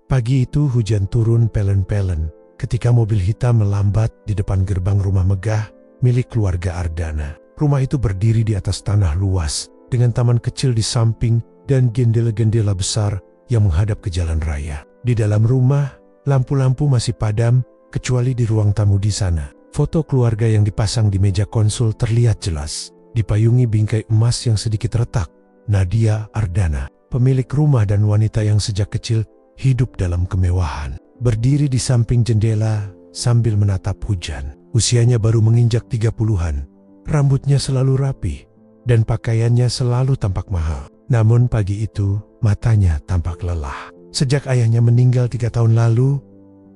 Pagi itu hujan turun pelen-pelen ketika mobil hitam melambat di depan gerbang rumah megah milik keluarga Ardana. Rumah itu berdiri di atas tanah luas dengan taman kecil di samping dan jendela-jendela besar yang menghadap ke jalan raya. Di dalam rumah, lampu-lampu masih padam kecuali di ruang tamu di sana. Foto keluarga yang dipasang di meja konsul terlihat jelas, dipayungi bingkai emas yang sedikit retak. Nadia Ardana, pemilik rumah dan wanita yang sejak kecil hidup dalam kemewahan, berdiri di samping jendela sambil menatap hujan. Usianya baru menginjak 30-an, rambutnya selalu rapi, dan pakaiannya selalu tampak mahal. Namun pagi itu, matanya tampak lelah. Sejak ayahnya meninggal 3 tahun lalu,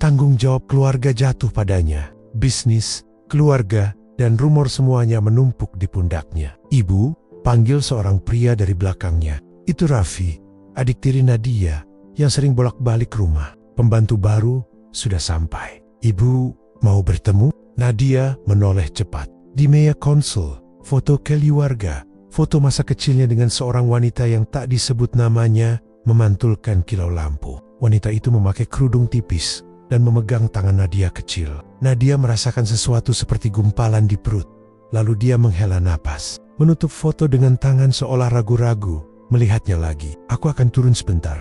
tanggung jawab keluarga jatuh padanya. Bisnis, keluarga, dan rumor semuanya menumpuk di pundaknya. "Ibu," panggil seorang pria dari belakangnya. Itu Raffi, adik tiri Nadia, yang sering bolak-balik rumah. Pembantu baru sudah sampai. "Ibu mau bertemu?" Nadia menoleh cepat. Di meja konsul, foto keluarga, foto masa kecilnya dengan seorang wanita yang tak disebut namanya memantulkan kilau lampu. Wanita itu memakai kerudung tipis dan memegang tangan Nadia kecil. Nadia merasakan sesuatu seperti gumpalan di perut. Lalu dia menghela napas, menutup foto dengan tangan seolah ragu-ragu melihatnya lagi. "Aku akan turun sebentar,"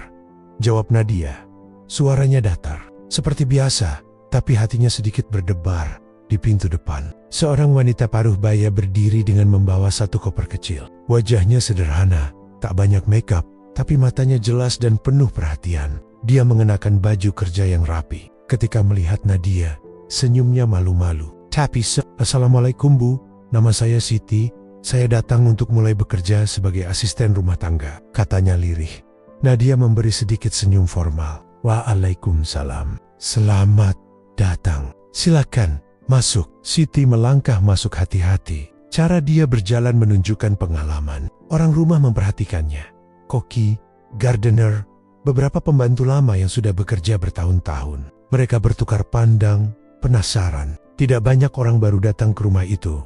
jawab Nadia. Suaranya datar, seperti biasa, tapi hatinya sedikit berdebar. Di pintu depan, seorang wanita paruh baya berdiri dengan membawa satu koper kecil. Wajahnya sederhana, tak banyak makeup, tapi matanya jelas dan penuh perhatian. Dia mengenakan baju kerja yang rapi. Ketika melihat Nadia, senyumnya malu-malu. "Assalamualaikum Bu, nama saya Siti. Saya datang untuk mulai bekerja sebagai asisten rumah tangga," katanya lirih. Nadia memberi sedikit senyum formal. "Waalaikumsalam. Selamat datang. Silakan, masuk." Siti melangkah masuk hati-hati. Cara dia berjalan menunjukkan pengalaman. Orang rumah memperhatikannya. Koki, gardener, beberapa pembantu lama yang sudah bekerja bertahun-tahun. Mereka bertukar pandang, penasaran. Tidak banyak orang baru datang ke rumah itu.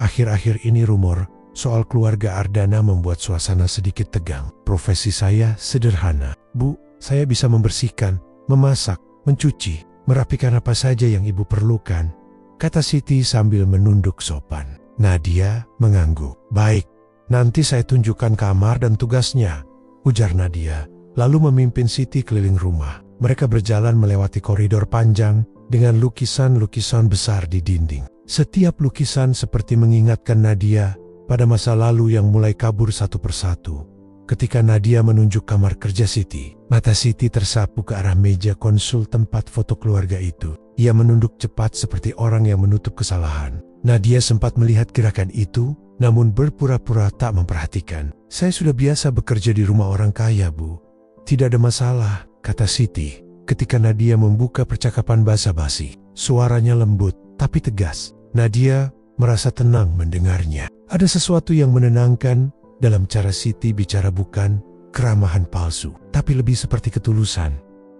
Akhir-akhir ini rumor soal keluarga Ardana membuat suasana sedikit tegang. "Profesi saya sederhana, Bu. Saya bisa membersihkan, memasak, mencuci, merapikan apa saja yang Ibu perlukan," kata Siti sambil menunduk sopan. Nadia mengangguk. "Baik, nanti saya tunjukkan kamar dan tugasnya," ujar Nadia, lalu memimpin Siti keliling rumah. Mereka berjalan melewati koridor panjang dengan lukisan-lukisan besar di dinding. Setiap lukisan seperti mengingatkan Nadia pada masa lalu yang mulai kabur satu persatu. Ketika Nadia menunjuk kamar kerja Siti, mata Siti tersapu ke arah meja konsul tempat foto keluarga itu. Ia menunduk cepat seperti orang yang menutup kesalahan. Nadia sempat melihat gerakan itu, namun berpura-pura tak memperhatikan. "Saya sudah biasa bekerja di rumah orang kaya, Bu. Tidak ada masalah," kata Siti. Ketika Nadia membuka percakapan basa-basi, suaranya lembut tapi tegas. Nadia merasa tenang mendengarnya. Ada sesuatu yang menenangkan dalam cara Siti bicara, bukan keramahan palsu, tapi lebih seperti ketulusan.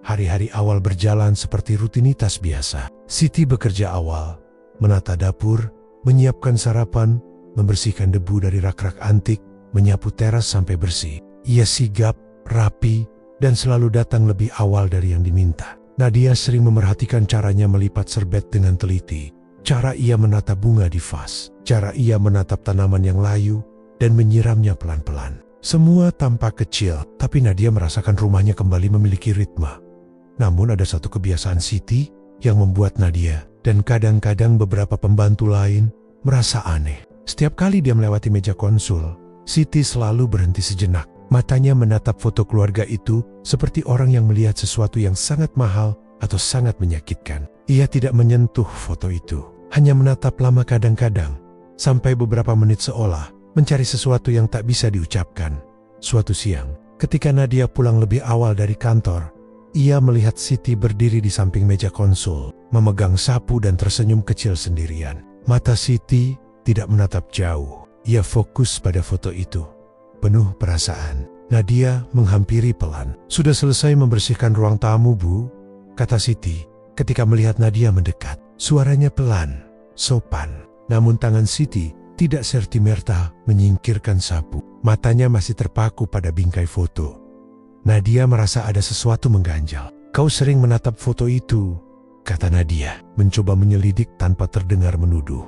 Hari-hari awal berjalan seperti rutinitas biasa. Siti bekerja awal, menata dapur, menyiapkan sarapan, membersihkan debu dari rak-rak antik, menyapu teras sampai bersih. Ia sigap, rapi, dan selalu datang lebih awal dari yang diminta. Nadia sering memerhatikan caranya melipat serbet dengan teliti, cara ia menata bunga di vas, cara ia menatap tanaman yang layu, dan menyiramnya pelan-pelan. Semua tampak kecil, tapi Nadia merasakan rumahnya kembali memiliki ritme. Namun ada satu kebiasaan Siti yang membuat Nadia dan kadang-kadang beberapa pembantu lain merasa aneh. Setiap kali dia melewati meja konsul, Siti selalu berhenti sejenak. Matanya menatap foto keluarga itu seperti orang yang melihat sesuatu yang sangat mahal atau sangat menyakitkan. Ia tidak menyentuh foto itu, hanya menatap lama kadang-kadang, sampai beberapa menit seolah mencari sesuatu yang tak bisa diucapkan. Suatu siang, ketika Nadia pulang lebih awal dari kantor, ia melihat Siti berdiri di samping meja konsul, memegang sapu dan tersenyum kecil sendirian. Mata Siti tidak menatap jauh, ia fokus pada foto itu. Penuh perasaan, Nadia menghampiri pelan. "Sudah selesai membersihkan ruang tamu, Bu?" kata Siti ketika melihat Nadia mendekat. Suaranya pelan, sopan, namun tangan Siti tidak serta-merta menyingkirkan sapu. Matanya masih terpaku pada bingkai foto. Nadia merasa ada sesuatu mengganjal. Kau sering menatap foto itu, kata Nadia, mencoba menyelidik tanpa terdengar menuduh.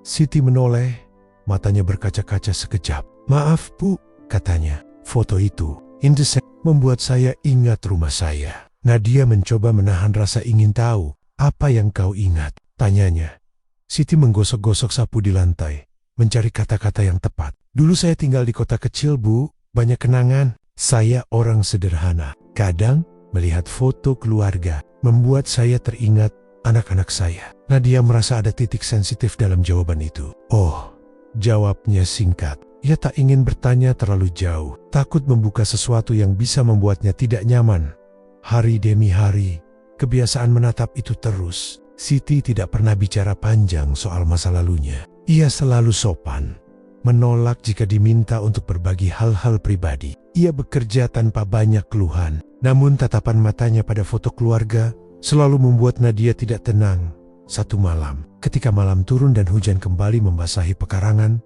Siti menoleh, matanya berkaca-kaca sekejap. Maaf Bu, katanya, foto itu, membuat saya ingat rumah saya. Nadia mencoba menahan rasa ingin tahu, apa yang kau ingat, tanyanya. Siti menggosok-gosok sapu di lantai, mencari kata-kata yang tepat. Dulu saya tinggal di kota kecil Bu, banyak kenangan. Saya orang sederhana. Kadang, melihat foto keluarga, membuat saya teringat anak-anak saya. Nadia merasa ada titik sensitif dalam jawaban itu. Oh, jawabnya singkat. Ia tak ingin bertanya terlalu jauh, takut membuka sesuatu yang bisa membuatnya tidak nyaman. Hari demi hari, kebiasaan menatap itu terus. Siti tidak pernah bicara panjang soal masa lalunya. Ia selalu sopan, menolak jika diminta untuk berbagi hal-hal pribadi. Ia bekerja tanpa banyak keluhan. Namun tatapan matanya pada foto keluarga selalu membuat Nadia tidak tenang. Satu malam, ketika malam turun dan hujan kembali membasahi pekarangan,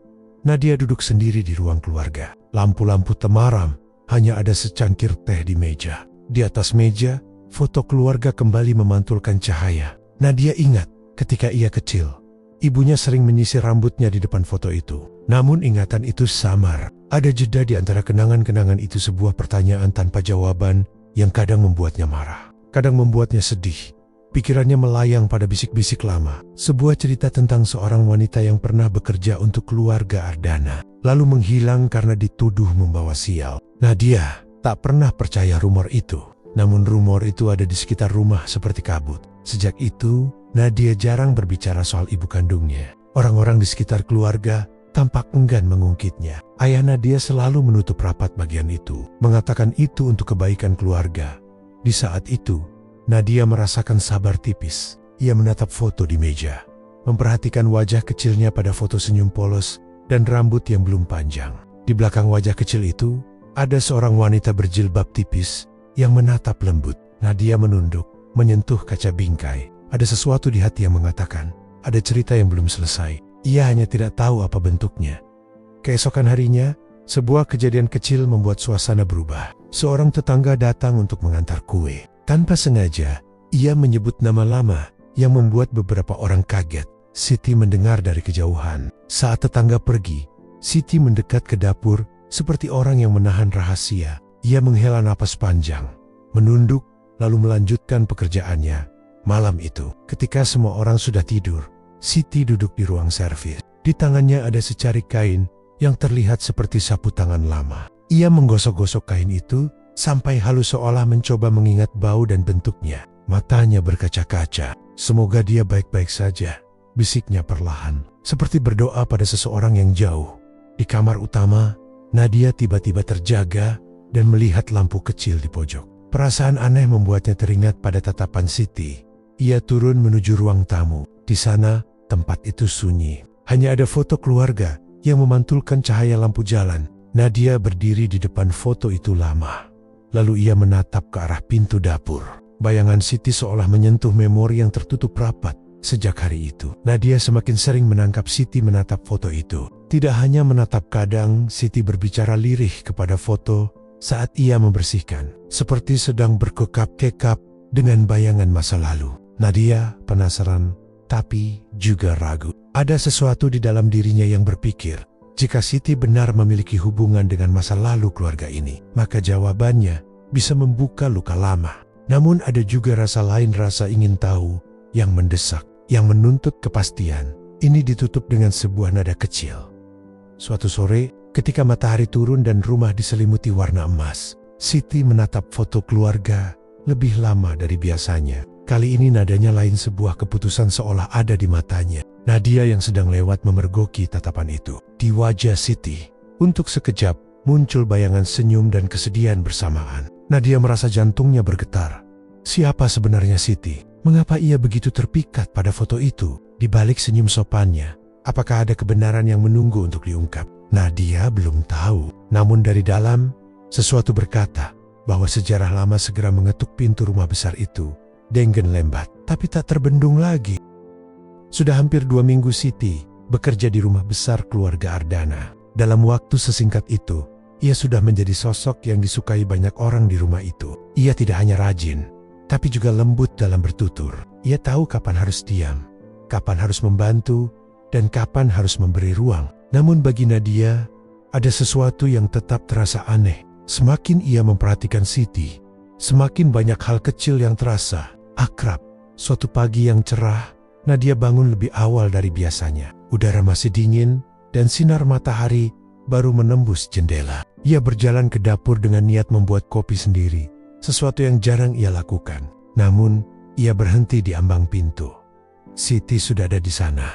Nadia duduk sendiri di ruang keluarga. Lampu-lampu temaram, hanya ada secangkir teh di meja. Di atas meja, foto keluarga kembali memantulkan cahaya. Nadia ingat ketika ia kecil, ibunya sering menyisir rambutnya di depan foto itu. Namun ingatan itu samar. Ada jeda di antara kenangan-kenangan itu, sebuah pertanyaan tanpa jawaban yang kadang membuatnya marah, kadang membuatnya sedih. Pikirannya melayang pada bisik-bisik lama. Sebuah cerita tentang seorang wanita yang pernah bekerja untuk keluarga Ardana, lalu menghilang karena dituduh membawa sial. Nadia tak pernah percaya rumor itu. Namun rumor itu ada di sekitar rumah seperti kabut. Sejak itu, Nadia jarang berbicara soal ibu kandungnya. Orang-orang di sekitar keluarga tampak enggan mengungkitnya. Ayah Nadia selalu menutup rapat bagian itu, mengatakan itu untuk kebaikan keluarga. Di saat itu, Nadia merasakan sabar tipis. Ia menatap foto di meja, memperhatikan wajah kecilnya pada foto senyum polos dan rambut yang belum panjang. Di belakang wajah kecil itu, ada seorang wanita berjilbab tipis yang menatap lembut. Nadia menunduk, menyentuh kaca bingkai. Ada sesuatu di hati yang mengatakan, ada cerita yang belum selesai. Ia hanya tidak tahu apa bentuknya. Keesokan harinya, sebuah kejadian kecil membuat suasana berubah. Seorang tetangga datang untuk mengantar kue. Tanpa sengaja, ia menyebut nama lama yang membuat beberapa orang kaget. Siti mendengar dari kejauhan. Saat tetangga pergi, Siti mendekat ke dapur seperti orang yang menahan rahasia. Ia menghela napas panjang, menunduk, lalu melanjutkan pekerjaannya. Malam itu, ketika semua orang sudah tidur, Siti duduk di ruang servis. Di tangannya ada secari kain yang terlihat seperti sapu tangan lama. Ia menggosok-gosok kain itu sampai halus, seolah mencoba mengingat bau dan bentuknya. Matanya berkaca-kaca. Semoga dia baik-baik saja, bisiknya perlahan, seperti berdoa pada seseorang yang jauh. Di kamar utama, Nadia tiba-tiba terjaga dan melihat lampu kecil di pojok. Perasaan aneh membuatnya teringat pada tatapan Siti. Ia turun menuju ruang tamu. Di sana, tempat itu sunyi. Hanya ada foto keluarga yang memantulkan cahaya lampu jalan. Nadia berdiri di depan foto itu lama. Lalu ia menatap ke arah pintu dapur. Bayangan Siti seolah menyentuh memori yang tertutup rapat. Sejak hari itu, Nadia semakin sering menangkap Siti menatap foto itu. Tidak hanya menatap, kadang Siti berbicara lirih kepada foto saat ia membersihkan, seperti sedang berkekap-kekap dengan bayangan masa lalu. Nadia penasaran, tapi juga ragu. Ada sesuatu di dalam dirinya yang berpikir, jika Siti benar memiliki hubungan dengan masa lalu keluarga ini, maka jawabannya bisa membuka luka lama. Namun ada juga rasa lain, rasa ingin tahu yang mendesak, yang menuntut kepastian. Ini ditutup dengan sebuah nada kecil. Suatu sore, ketika matahari turun dan rumah diselimuti warna emas, Siti menatap foto keluarga lebih lama dari biasanya. Kali ini nadanya lain, sebuah keputusan seolah ada di matanya. Nadia yang sedang lewat memergoki tatapan itu. Di wajah Siti, untuk sekejap, muncul bayangan senyum dan kesedihan bersamaan. Nadia merasa jantungnya bergetar. Siapa sebenarnya Siti? Mengapa ia begitu terpikat pada foto itu? Di balik senyum sopannya, apakah ada kebenaran yang menunggu untuk diungkap? Nadia belum tahu. Namun dari dalam, sesuatu berkata bahwa sejarah lama segera mengetuk pintu rumah besar itu. Denggen lembat, tapi tak terbendung lagi. Sudah hampir 2 minggu Siti bekerja di rumah besar keluarga Ardana. Dalam waktu sesingkat itu, ia sudah menjadi sosok yang disukai banyak orang di rumah itu. Ia tidak hanya rajin, tapi juga lembut dalam bertutur. Ia tahu kapan harus diam, kapan harus membantu, dan kapan harus memberi ruang. Namun bagi Nadia, ada sesuatu yang tetap terasa aneh. Semakin ia memperhatikan Siti, semakin banyak hal kecil yang terasa akrab. Suatu pagi yang cerah, Nadia bangun lebih awal dari biasanya. Udara masih dingin, dan sinar matahari baru menembus jendela. Ia berjalan ke dapur dengan niat membuat kopi sendiri, sesuatu yang jarang ia lakukan. Namun, ia berhenti di ambang pintu. Siti sudah ada di sana,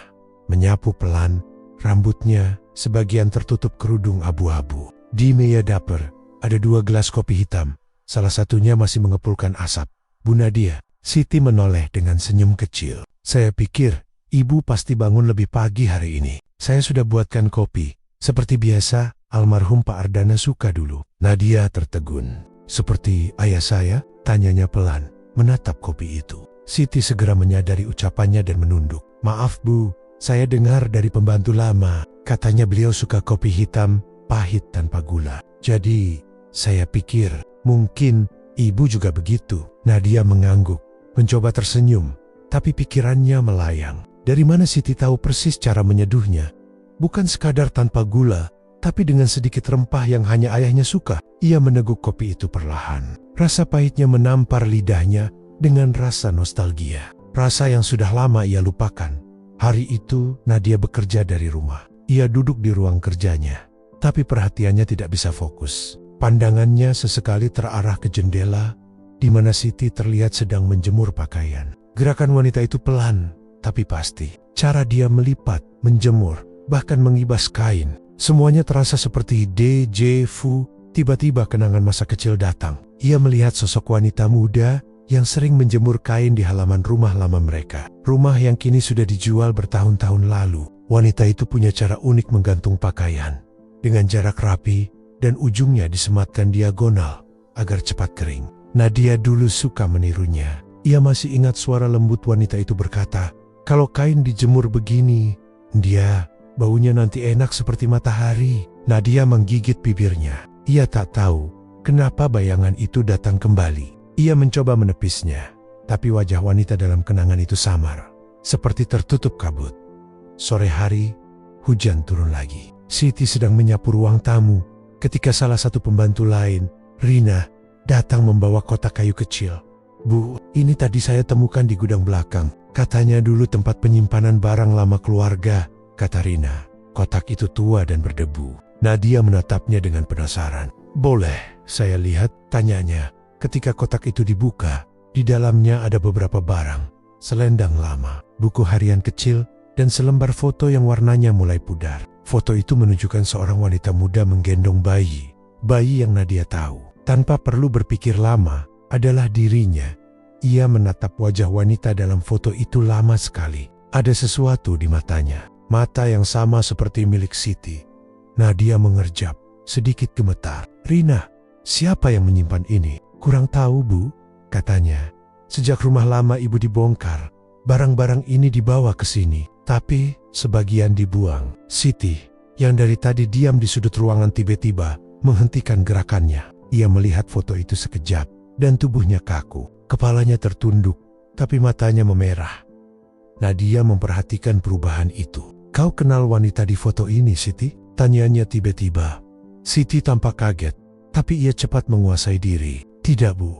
menyapu pelan, rambutnya sebagian tertutup kerudung abu-abu. Di meja dapur, ada 2 gelas kopi hitam, salah satunya masih mengepulkan asap. "Bu Nadia," Siti menoleh dengan senyum kecil. "Saya pikir ibu pasti bangun lebih pagi hari ini. Saya sudah buatkan kopi. Seperti biasa, almarhum Pak Ardana suka dulu." Nadia tertegun. "Seperti ayah saya?" tanyanya pelan, menatap kopi itu. Siti segera menyadari ucapannya dan menunduk. "Maaf Bu, saya dengar dari pembantu lama. Katanya beliau suka kopi hitam, pahit tanpa gula. Jadi, saya pikir mungkin ibu juga begitu." Nadia mengangguk, mencoba tersenyum, tapi pikirannya melayang. Dari mana Siti tahu persis cara menyeduhnya? Bukan sekadar tanpa gula, tapi dengan sedikit rempah yang hanya ayahnya suka. Ia meneguk kopi itu perlahan. Rasa pahitnya menampar lidahnya dengan rasa nostalgia. Rasa yang sudah lama ia lupakan. Hari itu Nadia bekerja dari rumah. Ia duduk di ruang kerjanya, tapi perhatiannya tidak bisa fokus. Pandangannya sesekali terarah ke jendela, di mana Siti terlihat sedang menjemur pakaian. Gerakan wanita itu pelan, tapi pasti. Cara dia melipat, menjemur, bahkan mengibas kain, semuanya terasa seperti déjà vu. Tiba-tiba kenangan masa kecil datang. Ia melihat sosok wanita muda yang sering menjemur kain di halaman rumah lama mereka. Rumah yang kini sudah dijual bertahun-tahun lalu. Wanita itu punya cara unik menggantung pakaian, dengan jarak rapi dan ujungnya disematkan diagonal agar cepat kering. Nadia dulu suka menirunya. Ia masih ingat suara lembut wanita itu berkata, "Kalau kain dijemur begini, dia baunya nanti enak seperti matahari." Nadia menggigit bibirnya. Ia tak tahu kenapa bayangan itu datang kembali. Ia mencoba menepisnya, tapi wajah wanita dalam kenangan itu samar, seperti tertutup kabut. Sore hari, hujan turun lagi. Siti sedang menyapu ruang tamu ketika salah satu pembantu lain, Rina, datang membawa kotak kayu kecil. "Bu, ini tadi saya temukan di gudang belakang. Katanya dulu tempat penyimpanan barang lama keluarga," kata Rina. Kotak itu tua dan berdebu. Nadia menatapnya dengan penasaran. "Boleh saya lihat?" tanyanya. Ketika kotak itu dibuka, di dalamnya ada beberapa barang. Selendang lama, buku harian kecil, dan selembar foto yang warnanya mulai pudar. Foto itu menunjukkan seorang wanita muda menggendong bayi. Bayi yang Nadia tahu, tanpa perlu berpikir lama, adalah dirinya. Ia menatap wajah wanita dalam foto itu lama sekali. Ada sesuatu di matanya, mata yang sama seperti milik Siti. Nadia mengerjap, sedikit gemetar. "Rina, siapa yang menyimpan ini?" "Kurang tahu Bu," katanya. "Sejak rumah lama ibu dibongkar, barang-barang ini dibawa ke sini, tapi sebagian dibuang." Siti, yang dari tadi diam di sudut ruangan, tiba-tiba menghentikan gerakannya. Ia melihat foto itu sekejap, dan tubuhnya kaku. Kepalanya tertunduk, tapi matanya memerah. Nadia memperhatikan perubahan itu. "Kau kenal wanita di foto ini, Siti?" tanyanya tiba-tiba. Siti tampak kaget, tapi ia cepat menguasai diri. "Tidak Bu,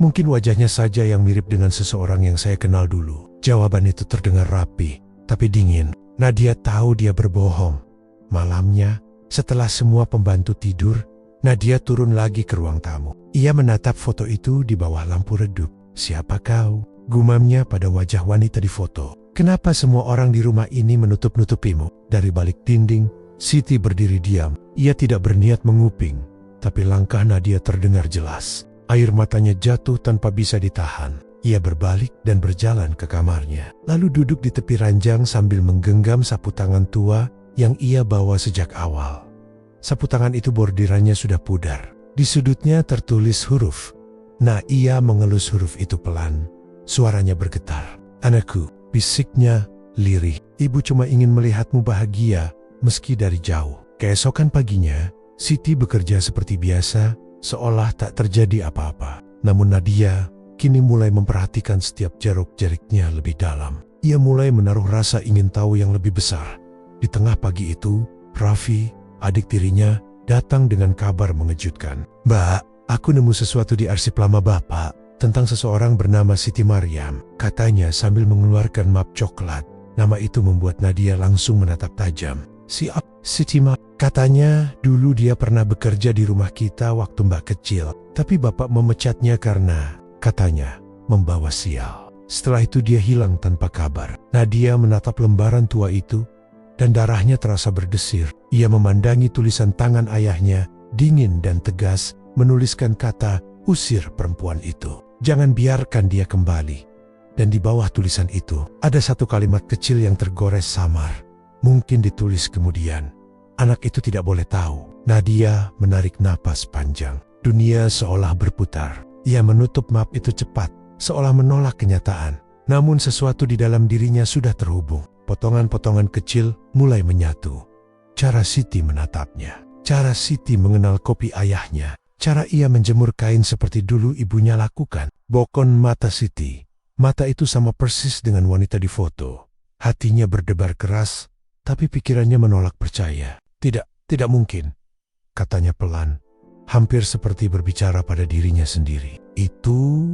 mungkin wajahnya saja yang mirip dengan seseorang yang saya kenal dulu." Jawaban itu terdengar rapi, tapi dingin. Nadia tahu dia berbohong. Malamnya, setelah semua pembantu tidur, Nadia turun lagi ke ruang tamu. Ia menatap foto itu di bawah lampu redup. "Siapa kau?" gumamnya pada wajah wanita di foto. "Kenapa semua orang di rumah ini menutup-nutupimu?" Dari balik dinding, Siti berdiri diam. Ia tidak berniat menguping, tapi langkah Nadia terdengar jelas. Air matanya jatuh tanpa bisa ditahan. Ia berbalik dan berjalan ke kamarnya, lalu duduk di tepi ranjang sambil menggenggam sapu tangan tua yang ia bawa sejak awal. Sapu tangan itu bordirannya sudah pudar. Di sudutnya tertulis huruf. Nah, ia mengelus huruf itu pelan. Suaranya bergetar. "Anakku," bisiknya lirih, "ibu cuma ingin melihatmu bahagia, meski dari jauh." Keesokan paginya, Siti bekerja seperti biasa, seolah tak terjadi apa-apa. Namun Nadia kini mulai memperhatikan setiap jaruk-jariknya lebih dalam. Ia mulai menaruh rasa ingin tahu yang lebih besar. Di tengah pagi itu, Raffi, adik tirinya, datang dengan kabar mengejutkan. "Mbak, aku nemu sesuatu di arsip lama Bapak tentang seseorang bernama Siti Maryam," katanya sambil mengeluarkan map coklat. Nama itu membuat Nadia langsung menatap tajam. Siti Maryam," katanya, "dulu dia pernah bekerja di rumah kita waktu Mbak kecil. Tapi Bapak memecatnya karena, katanya, membawa sial. Setelah itu dia hilang tanpa kabar." Nadia menatap lembaran tua itu dan darahnya terasa berdesir. Ia memandangi tulisan tangan ayahnya, dingin dan tegas, menuliskan kata, "Usir perempuan itu. Jangan biarkan dia kembali." Dan di bawah tulisan itu, ada satu kalimat kecil yang tergores samar. Mungkin ditulis kemudian, "Anak itu tidak boleh tahu." Nadia menarik napas panjang. Dunia seolah berputar. Ia menutup map itu cepat, seolah menolak kenyataan. Namun sesuatu di dalam dirinya sudah terhubung. Potongan-potongan kecil mulai menyatu. Cara Siti menatapnya. Cara Siti mengenal kopi ayahnya. Cara ia menjemur kain seperti dulu ibunya lakukan. Bokon mata Siti. Mata itu sama persis dengan wanita di foto. Hatinya berdebar keras, tapi pikirannya menolak percaya. Tidak mungkin," katanya pelan, hampir seperti berbicara pada dirinya sendiri. "Itu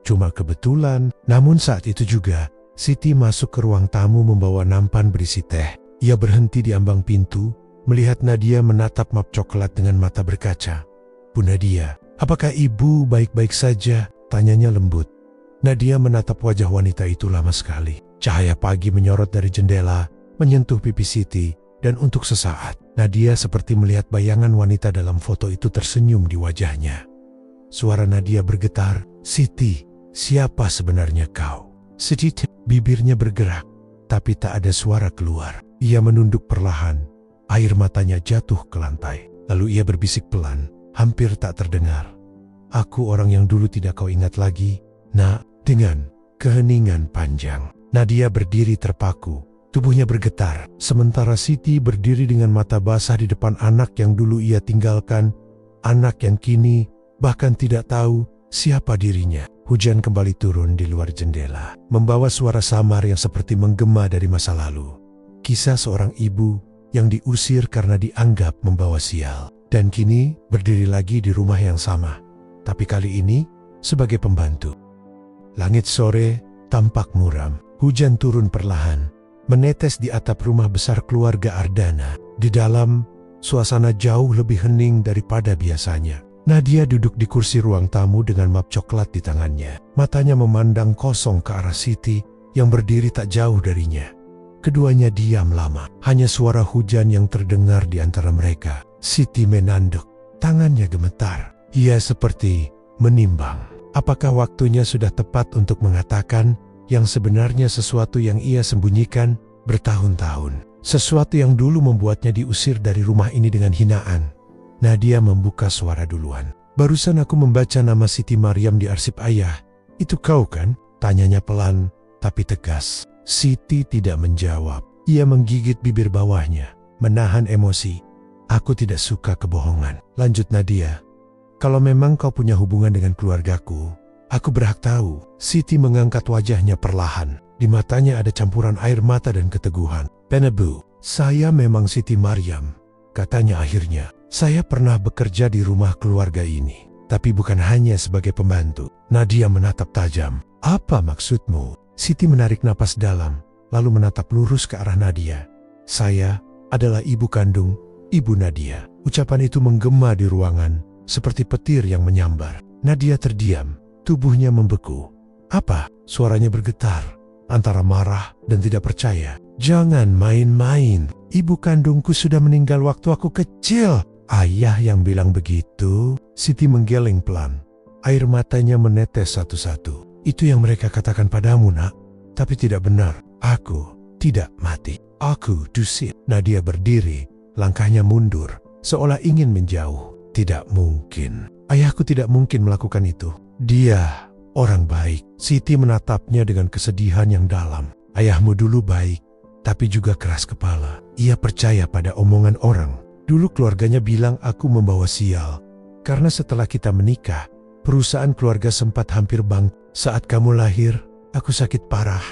cuma kebetulan." Namun saat itu juga, Siti masuk ke ruang tamu membawa nampan berisi teh. Ia berhenti di ambang pintu, melihat Nadia menatap map coklat dengan mata berkaca. "Bu Nadia, apakah ibu baik-baik saja?" tanyanya lembut. Nadia menatap wajah wanita itu lama sekali. Cahaya pagi menyorot dari jendela, menyentuh pipi Siti, dan untuk sesaat, Nadia seperti melihat bayangan wanita dalam foto itu tersenyum di wajahnya. Suara Nadia bergetar, "Siti, siapa sebenarnya kau?" Sedikit bibirnya bergerak, tapi tak ada suara keluar. Ia menunduk perlahan, air matanya jatuh ke lantai. Lalu ia berbisik pelan, hampir tak terdengar, "Aku orang yang dulu tidak kau ingat lagi, Nak." Dengan keheningan panjang, Nadia berdiri terpaku. Tubuhnya bergetar, sementara Siti berdiri dengan mata basah di depan anak yang dulu ia tinggalkan, anak yang kini bahkan tidak tahu siapa dirinya. Hujan kembali turun di luar jendela, membawa suara samar yang seperti menggema dari masa lalu. Kisah seorang ibu yang diusir karena dianggap membawa sial, dan kini berdiri lagi di rumah yang sama, tapi kali ini sebagai pembantu. Langit sore tampak muram, hujan turun perlahan, menetes di atap rumah besar keluarga Ardana. Di dalam, suasana jauh lebih hening daripada biasanya. Nadia duduk di kursi ruang tamu dengan map coklat di tangannya. Matanya memandang kosong ke arah Siti yang berdiri tak jauh darinya. Keduanya diam lama, hanya suara hujan yang terdengar di antara mereka. Siti menanduk, tangannya gemetar. Ia seperti menimbang, apakah waktunya sudah tepat untuk mengatakan yang sebenarnya, sesuatu yang ia sembunyikan bertahun-tahun. Sesuatu yang dulu membuatnya diusir dari rumah ini dengan hinaan. Nadia membuka suara duluan. "Barusan aku membaca nama Siti Maryam di arsip ayah. Itu kau kan?" tanyanya pelan tapi tegas. Siti tidak menjawab. Ia menggigit bibir bawahnya, menahan emosi. "Aku tidak suka kebohongan," lanjut Nadia. "Kalau memang kau punya hubungan dengan keluargaku, aku berhak tahu." Siti mengangkat wajahnya perlahan. Di matanya ada campuran air mata dan keteguhan. "Penebu, saya memang Siti Maryam," katanya akhirnya. "Saya pernah bekerja di rumah keluarga ini, tapi bukan hanya sebagai pembantu." Nadia menatap tajam. "Apa maksudmu?" Siti menarik napas dalam, lalu menatap lurus ke arah Nadia. "Saya adalah ibu kandung Ibu Nadia." Ucapan itu menggema di ruangan, seperti petir yang menyambar. Nadia terdiam, tubuhnya membeku. "Apa?" Suaranya bergetar, antara marah dan tidak percaya. "Jangan main-main. Ibu kandungku sudah meninggal waktu aku kecil." "Ayah yang bilang begitu?" Siti menggeleng pelan. Air matanya menetes satu-satu. "Itu yang mereka katakan padamu, Nak. Tapi tidak benar. Aku tidak mati. Aku dusit." Nadia berdiri, langkahnya mundur, seolah ingin menjauh. "Tidak mungkin. Ayahku tidak mungkin melakukan itu. Dia orang baik." Siti menatapnya dengan kesedihan yang dalam. "Ayahmu dulu baik, tapi juga keras kepala. Ia percaya pada omongan orang. Dulu keluarganya bilang aku membawa sial, karena setelah kita menikah, perusahaan keluarga sempat hampir bangkrut." saat kamu lahir, aku sakit parah.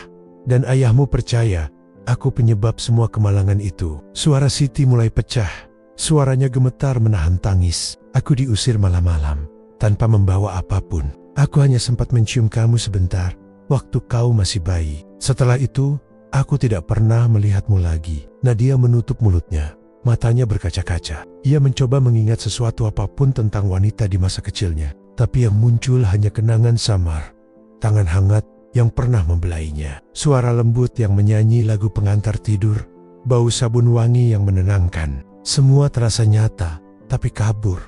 Dan ayahmu percaya, aku penyebab semua kemalangan itu. Suara Siti mulai pecah. Suaranya gemetar menahan tangis. Aku diusir malam-malam, tanpa membawa apapun. Aku hanya sempat mencium kamu sebentar, waktu kau masih bayi. Setelah itu, aku tidak pernah melihatmu lagi. Nadia menutup mulutnya. Matanya berkaca-kaca. Ia mencoba mengingat sesuatu apapun tentang wanita di masa kecilnya. Tapi yang muncul hanya kenangan samar. Tangan hangat yang pernah membelainya. Suara lembut yang menyanyi lagu pengantar tidur. Bau sabun wangi yang menenangkan. Semua terasa nyata, tapi kabur.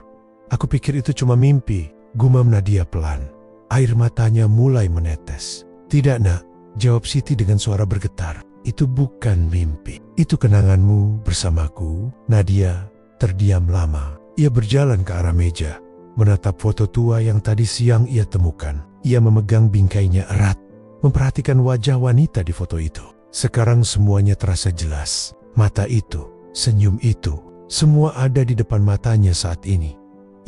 Aku pikir itu cuma mimpi, gumam Nadia pelan. Air matanya mulai menetes. Tidak nak, jawab Siti dengan suara bergetar. Itu bukan mimpi. Itu kenanganmu bersamaku. Nadia terdiam lama. Ia berjalan ke arah meja, menatap foto tua yang tadi siang ia temukan. Ia memegang bingkainya erat, memperhatikan wajah wanita di foto itu. Sekarang semuanya terasa jelas. Mata itu, senyum itu, semua ada di depan matanya saat ini.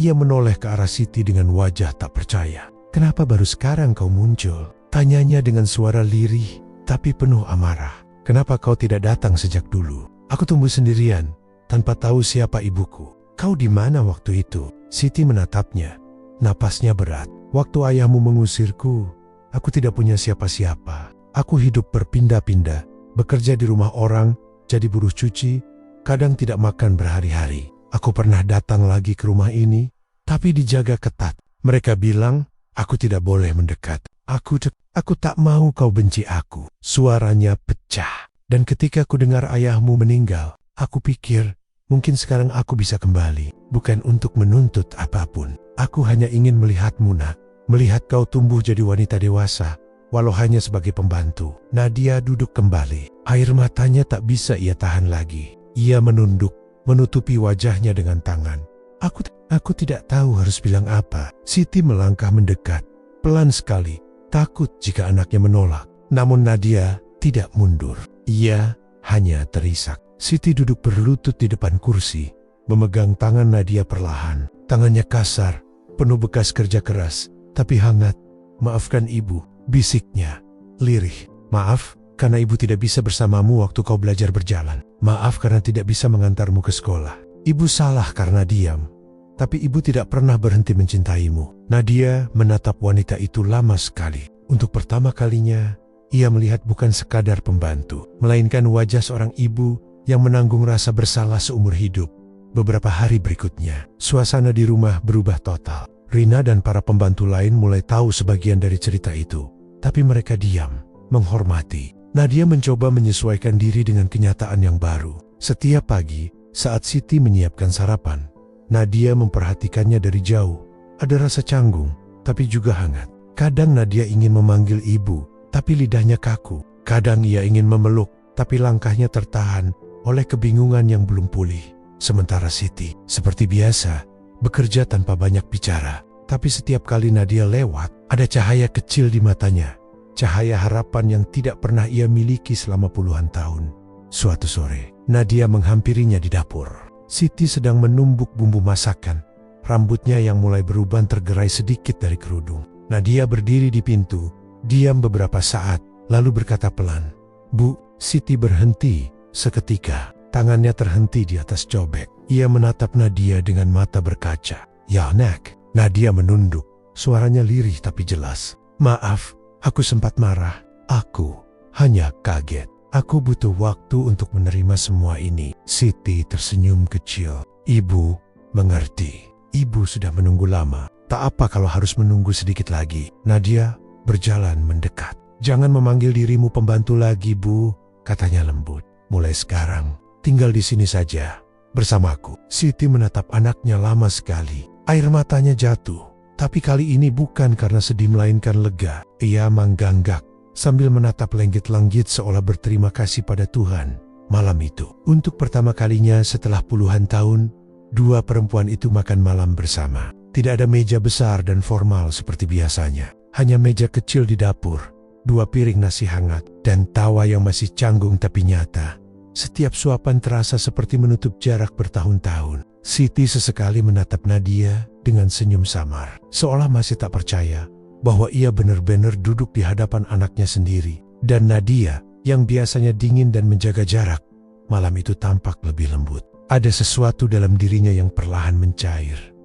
Ia menoleh ke arah Siti dengan wajah tak percaya. Kenapa baru sekarang kau muncul? Tanyanya dengan suara lirih, tapi penuh amarah. Kenapa kau tidak datang sejak dulu? Aku tumbuh sendirian, tanpa tahu siapa ibuku. Kau di mana waktu itu? Siti menatapnya. Napasnya berat. Waktu ayahmu mengusirku, aku tidak punya siapa-siapa. Aku hidup berpindah-pindah, bekerja di rumah orang, jadi buruh cuci, kadang tidak makan berhari-hari. Aku pernah datang lagi ke rumah ini, tapi dijaga ketat. Mereka bilang, aku tidak boleh mendekat. Aku tak mau kau benci aku. Suaranya pecah. Dan ketika ku dengar ayahmu meninggal, aku pikir, mungkin sekarang aku bisa kembali. Bukan untuk menuntut apapun. Aku hanya ingin melihatmu nak. Melihat kau tumbuh jadi wanita dewasa, walau hanya sebagai pembantu. Nadia duduk kembali. Air matanya tak bisa ia tahan lagi. Ia menunduk, menutupi wajahnya dengan tangan. Aku tidak tahu harus bilang apa. Siti melangkah mendekat. Pelan sekali. Takut jika anaknya menolak. Namun Nadia tidak mundur. Ia hanya terisak. Siti duduk berlutut di depan kursi, memegang tangan Nadia perlahan. Tangannya kasar, penuh bekas kerja keras, tapi hangat. Maafkan ibu, bisiknya, lirih. Maaf, karena ibu tidak bisa bersamamu waktu kau belajar berjalan. Maaf karena tidak bisa mengantarmu ke sekolah. Ibu salah karena diam. Tapi ibu tidak pernah berhenti mencintaimu. Nadia menatap wanita itu lama sekali. Untuk pertama kalinya, ia melihat bukan sekadar pembantu, melainkan wajah seorang ibu yang menanggung rasa bersalah seumur hidup. Beberapa hari berikutnya, suasana di rumah berubah total. Rina dan para pembantu lain mulai tahu sebagian dari cerita itu. Tapi mereka diam, menghormati. Nadia mencoba menyesuaikan diri dengan kenyataan yang baru. Setiap pagi, saat Siti menyiapkan sarapan, Nadia memperhatikannya dari jauh. Ada rasa canggung, tapi juga hangat. Kadang Nadia ingin memanggil ibu, tapi lidahnya kaku. Kadang ia ingin memeluk, tapi langkahnya tertahan oleh kebingungan yang belum pulih. Sementara Siti, seperti biasa, bekerja tanpa banyak bicara. Tapi setiap kali Nadia lewat, ada cahaya kecil di matanya. Cahaya harapan yang tidak pernah ia miliki selama puluhan tahun. Suatu sore, Nadia menghampirinya di dapur. Siti sedang menumbuk bumbu masakan. Rambutnya yang mulai beruban tergerai sedikit dari kerudung. Nadia berdiri di pintu, diam beberapa saat, lalu berkata pelan, "Bu." Siti berhenti seketika. Tangannya terhenti di atas cobek. Ia menatap Nadia dengan mata berkaca. "Ya nak." Nadia menunduk. Suaranya lirih tapi jelas. "Maaf, aku sempat marah. Aku hanya kaget. Aku butuh waktu untuk menerima semua ini." Siti tersenyum kecil. "Ibu mengerti. Ibu sudah menunggu lama. Tak apa kalau harus menunggu sedikit lagi." Nadia berjalan mendekat. "Jangan memanggil dirimu pembantu lagi, Bu," katanya lembut. "Mulai sekarang, tinggal di sini saja, bersamaku." Siti menatap anaknya lama sekali. Air matanya jatuh. Tapi kali ini bukan karena sedih melainkan lega. Ia mengganggak sambil menatap langit-langit seolah berterima kasih pada Tuhan. Malam itu, untuk pertama kalinya setelah puluhan tahun, dua perempuan itu makan malam bersama. Tidak ada meja besar dan formal seperti biasanya. Hanya meja kecil di dapur, dua piring nasi hangat, dan tawa yang masih canggung tapi nyata. Setiap suapan terasa seperti menutup jarak bertahun-tahun. Siti sesekali menatap Nadia dengan senyum samar, seolah masih tak percaya bahwa ia benar-benar duduk di hadapan anaknya sendiri. Dan Nadia, yang biasanya dingin dan menjaga jarak, malam itu tampak lebih lembut. Ada sesuatu dalam dirinya yang perlahan mencair.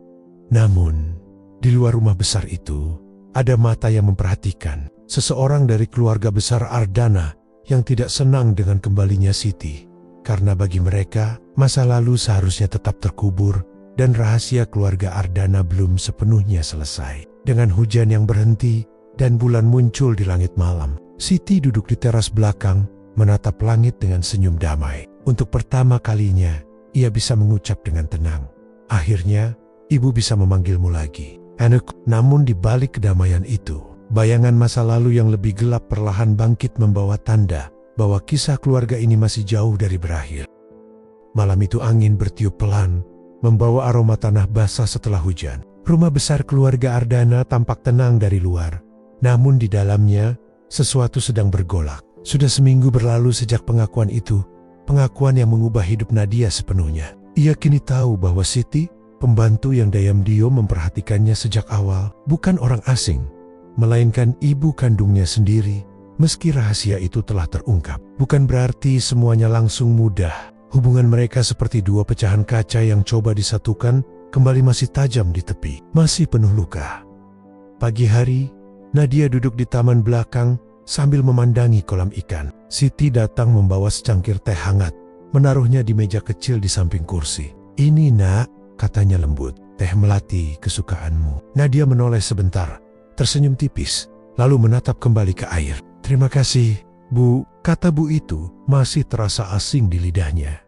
Namun, di luar rumah besar itu, ada mata yang memperhatikan. Seseorang dari keluarga besar Ardana yang tidak senang dengan kembalinya Siti. Karena bagi mereka, masa lalu seharusnya tetap terkubur dan rahasia keluarga Ardana belum sepenuhnya selesai. Dengan hujan yang berhenti dan bulan muncul di langit malam, Siti duduk di teras belakang, menatap langit dengan senyum damai. Untuk pertama kalinya, ia bisa mengucap dengan tenang. Akhirnya, ibu bisa memanggilmu lagi. Anakku. Namun di balik kedamaian itu, bayangan masa lalu yang lebih gelap perlahan bangkit membawa tanda bahwa kisah keluarga ini masih jauh dari berakhir. Malam itu angin bertiup pelan, membawa aroma tanah basah setelah hujan. Rumah besar keluarga Ardana tampak tenang dari luar, namun di dalamnya sesuatu sedang bergolak. Sudah seminggu berlalu sejak pengakuan itu, pengakuan yang mengubah hidup Nadia sepenuhnya. Ia kini tahu bahwa Siti, pembantu yang diam-diam memperhatikannya sejak awal, bukan orang asing, melainkan ibu kandungnya sendiri. Meski rahasia itu telah terungkap, bukan berarti semuanya langsung mudah. Hubungan mereka seperti dua pecahan kaca yang coba disatukan, kembali masih tajam di tepi, masih penuh luka. Pagi hari, Nadia duduk di taman belakang sambil memandangi kolam ikan. Siti datang membawa secangkir teh hangat, menaruhnya di meja kecil di samping kursi. "Ini nak," katanya lembut, "teh melati kesukaanmu." Nadia menoleh sebentar, tersenyum tipis, lalu menatap kembali ke air. "Terima kasih, Bu." Kata Bu itu masih terasa asing di lidahnya.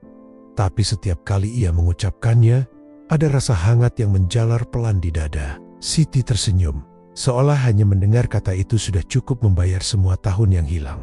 Tapi setiap kali ia mengucapkannya, ada rasa hangat yang menjalar pelan di dada. Siti tersenyum, seolah hanya mendengar kata itu sudah cukup membayar semua tahun yang hilang.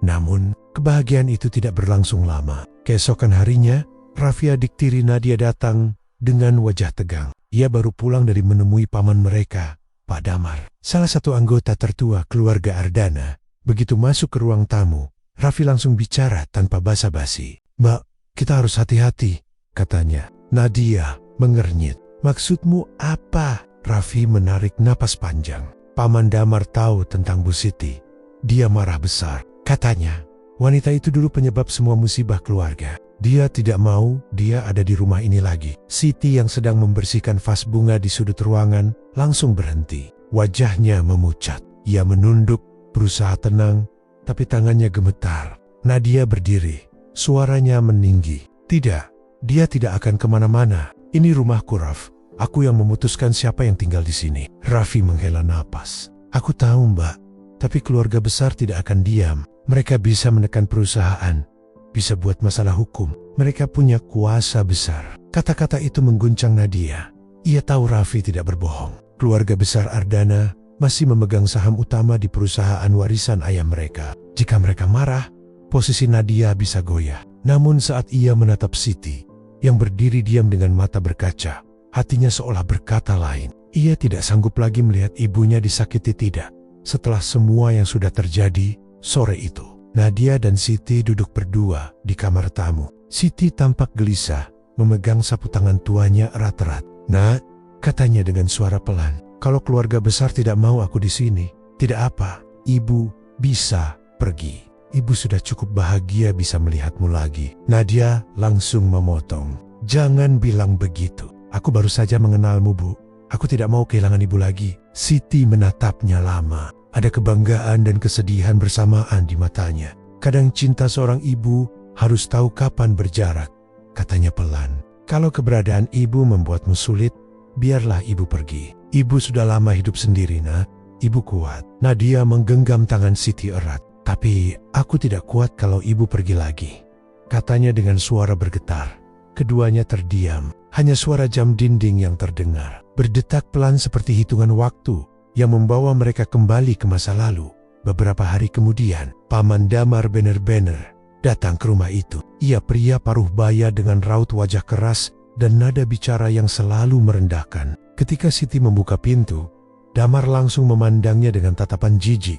Namun, kebahagiaan itu tidak berlangsung lama. Keesokan harinya, Raffi adik tiri Nadia datang dengan wajah tegang. Ia baru pulang dari menemui paman mereka, Pak Damar, salah satu anggota tertua keluarga Ardana. Begitu masuk ke ruang tamu, Raffi langsung bicara tanpa basa-basi. "Mbak, kita harus hati-hati," katanya. Nadia mengernyit. "Maksudmu apa?" Raffi menarik napas panjang. Paman Damar tahu tentang Bu Siti. Dia marah besar. Katanya, wanita itu dulu penyebab semua musibah keluarga. Dia tidak mau dia ada di rumah ini lagi. Siti yang sedang membersihkan vas bunga di sudut ruangan langsung berhenti. Wajahnya memucat. Ia menunduk, berusaha tenang, tapi tangannya gemetar. Nadia berdiri, suaranya meninggi. "Tidak, dia tidak akan kemana-mana. Ini rumahku, Raf. Aku yang memutuskan siapa yang tinggal di sini." Raffi menghela napas. "Aku tahu, Mbak, tapi keluarga besar tidak akan diam. Mereka bisa menekan perusahaan, bisa buat masalah hukum. Mereka punya kuasa besar." Kata-kata itu mengguncang Nadia. Ia tahu Raffi tidak berbohong. Keluarga besar Ardana masih memegang saham utama di perusahaan warisan ayah mereka. Jika mereka marah, posisi Nadia bisa goyah. Namun saat ia menatap Siti, yang berdiri diam dengan mata berkaca, hatinya seolah berkata lain. Ia tidak sanggup lagi melihat ibunya disakiti tidak. Setelah semua yang sudah terjadi, sore itu, Nadia dan Siti duduk berdua di kamar tamu. Siti tampak gelisah, memegang sapu tangan tuanya erat-erat. "Nak," katanya dengan suara pelan, "kalau keluarga besar tidak mau aku di sini, tidak apa, ibu bisa pergi. Ibu sudah cukup bahagia bisa melihatmu lagi." Nadia langsung memotong. "Jangan bilang begitu. Aku baru saja mengenalmu, Bu. Aku tidak mau kehilangan ibu lagi." Siti menatapnya lama. Ada kebanggaan dan kesedihan bersamaan di matanya. "Kadang cinta seorang ibu harus tahu kapan berjarak," katanya pelan. "Kalau keberadaan ibu membuatmu sulit, biarlah ibu pergi. Ibu sudah lama hidup sendiri, Nak. Ibu kuat." Nadia menggenggam tangan Siti erat. "Tapi aku tidak kuat kalau ibu pergi lagi," katanya dengan suara bergetar. Keduanya terdiam. Hanya suara jam dinding yang terdengar, berdetak pelan seperti hitungan waktu yang membawa mereka kembali ke masa lalu. Beberapa hari kemudian, Paman Damar benar-benar datang ke rumah itu. Ia pria paruh baya dengan raut wajah keras dan nada bicara yang selalu merendahkan. Ketika Siti membuka pintu, Damar langsung memandangnya dengan tatapan jijik.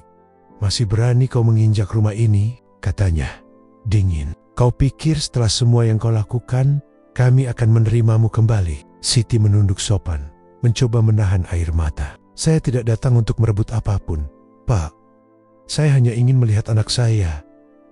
"Masih berani kau menginjak rumah ini?" katanya. "Dingin. Kau pikir setelah semua yang kau lakukan, kami akan menerimamu kembali?" Siti menunduk sopan, mencoba menahan air mata. Saya tidak datang untuk merebut apapun, Pak. Saya hanya ingin melihat anak saya.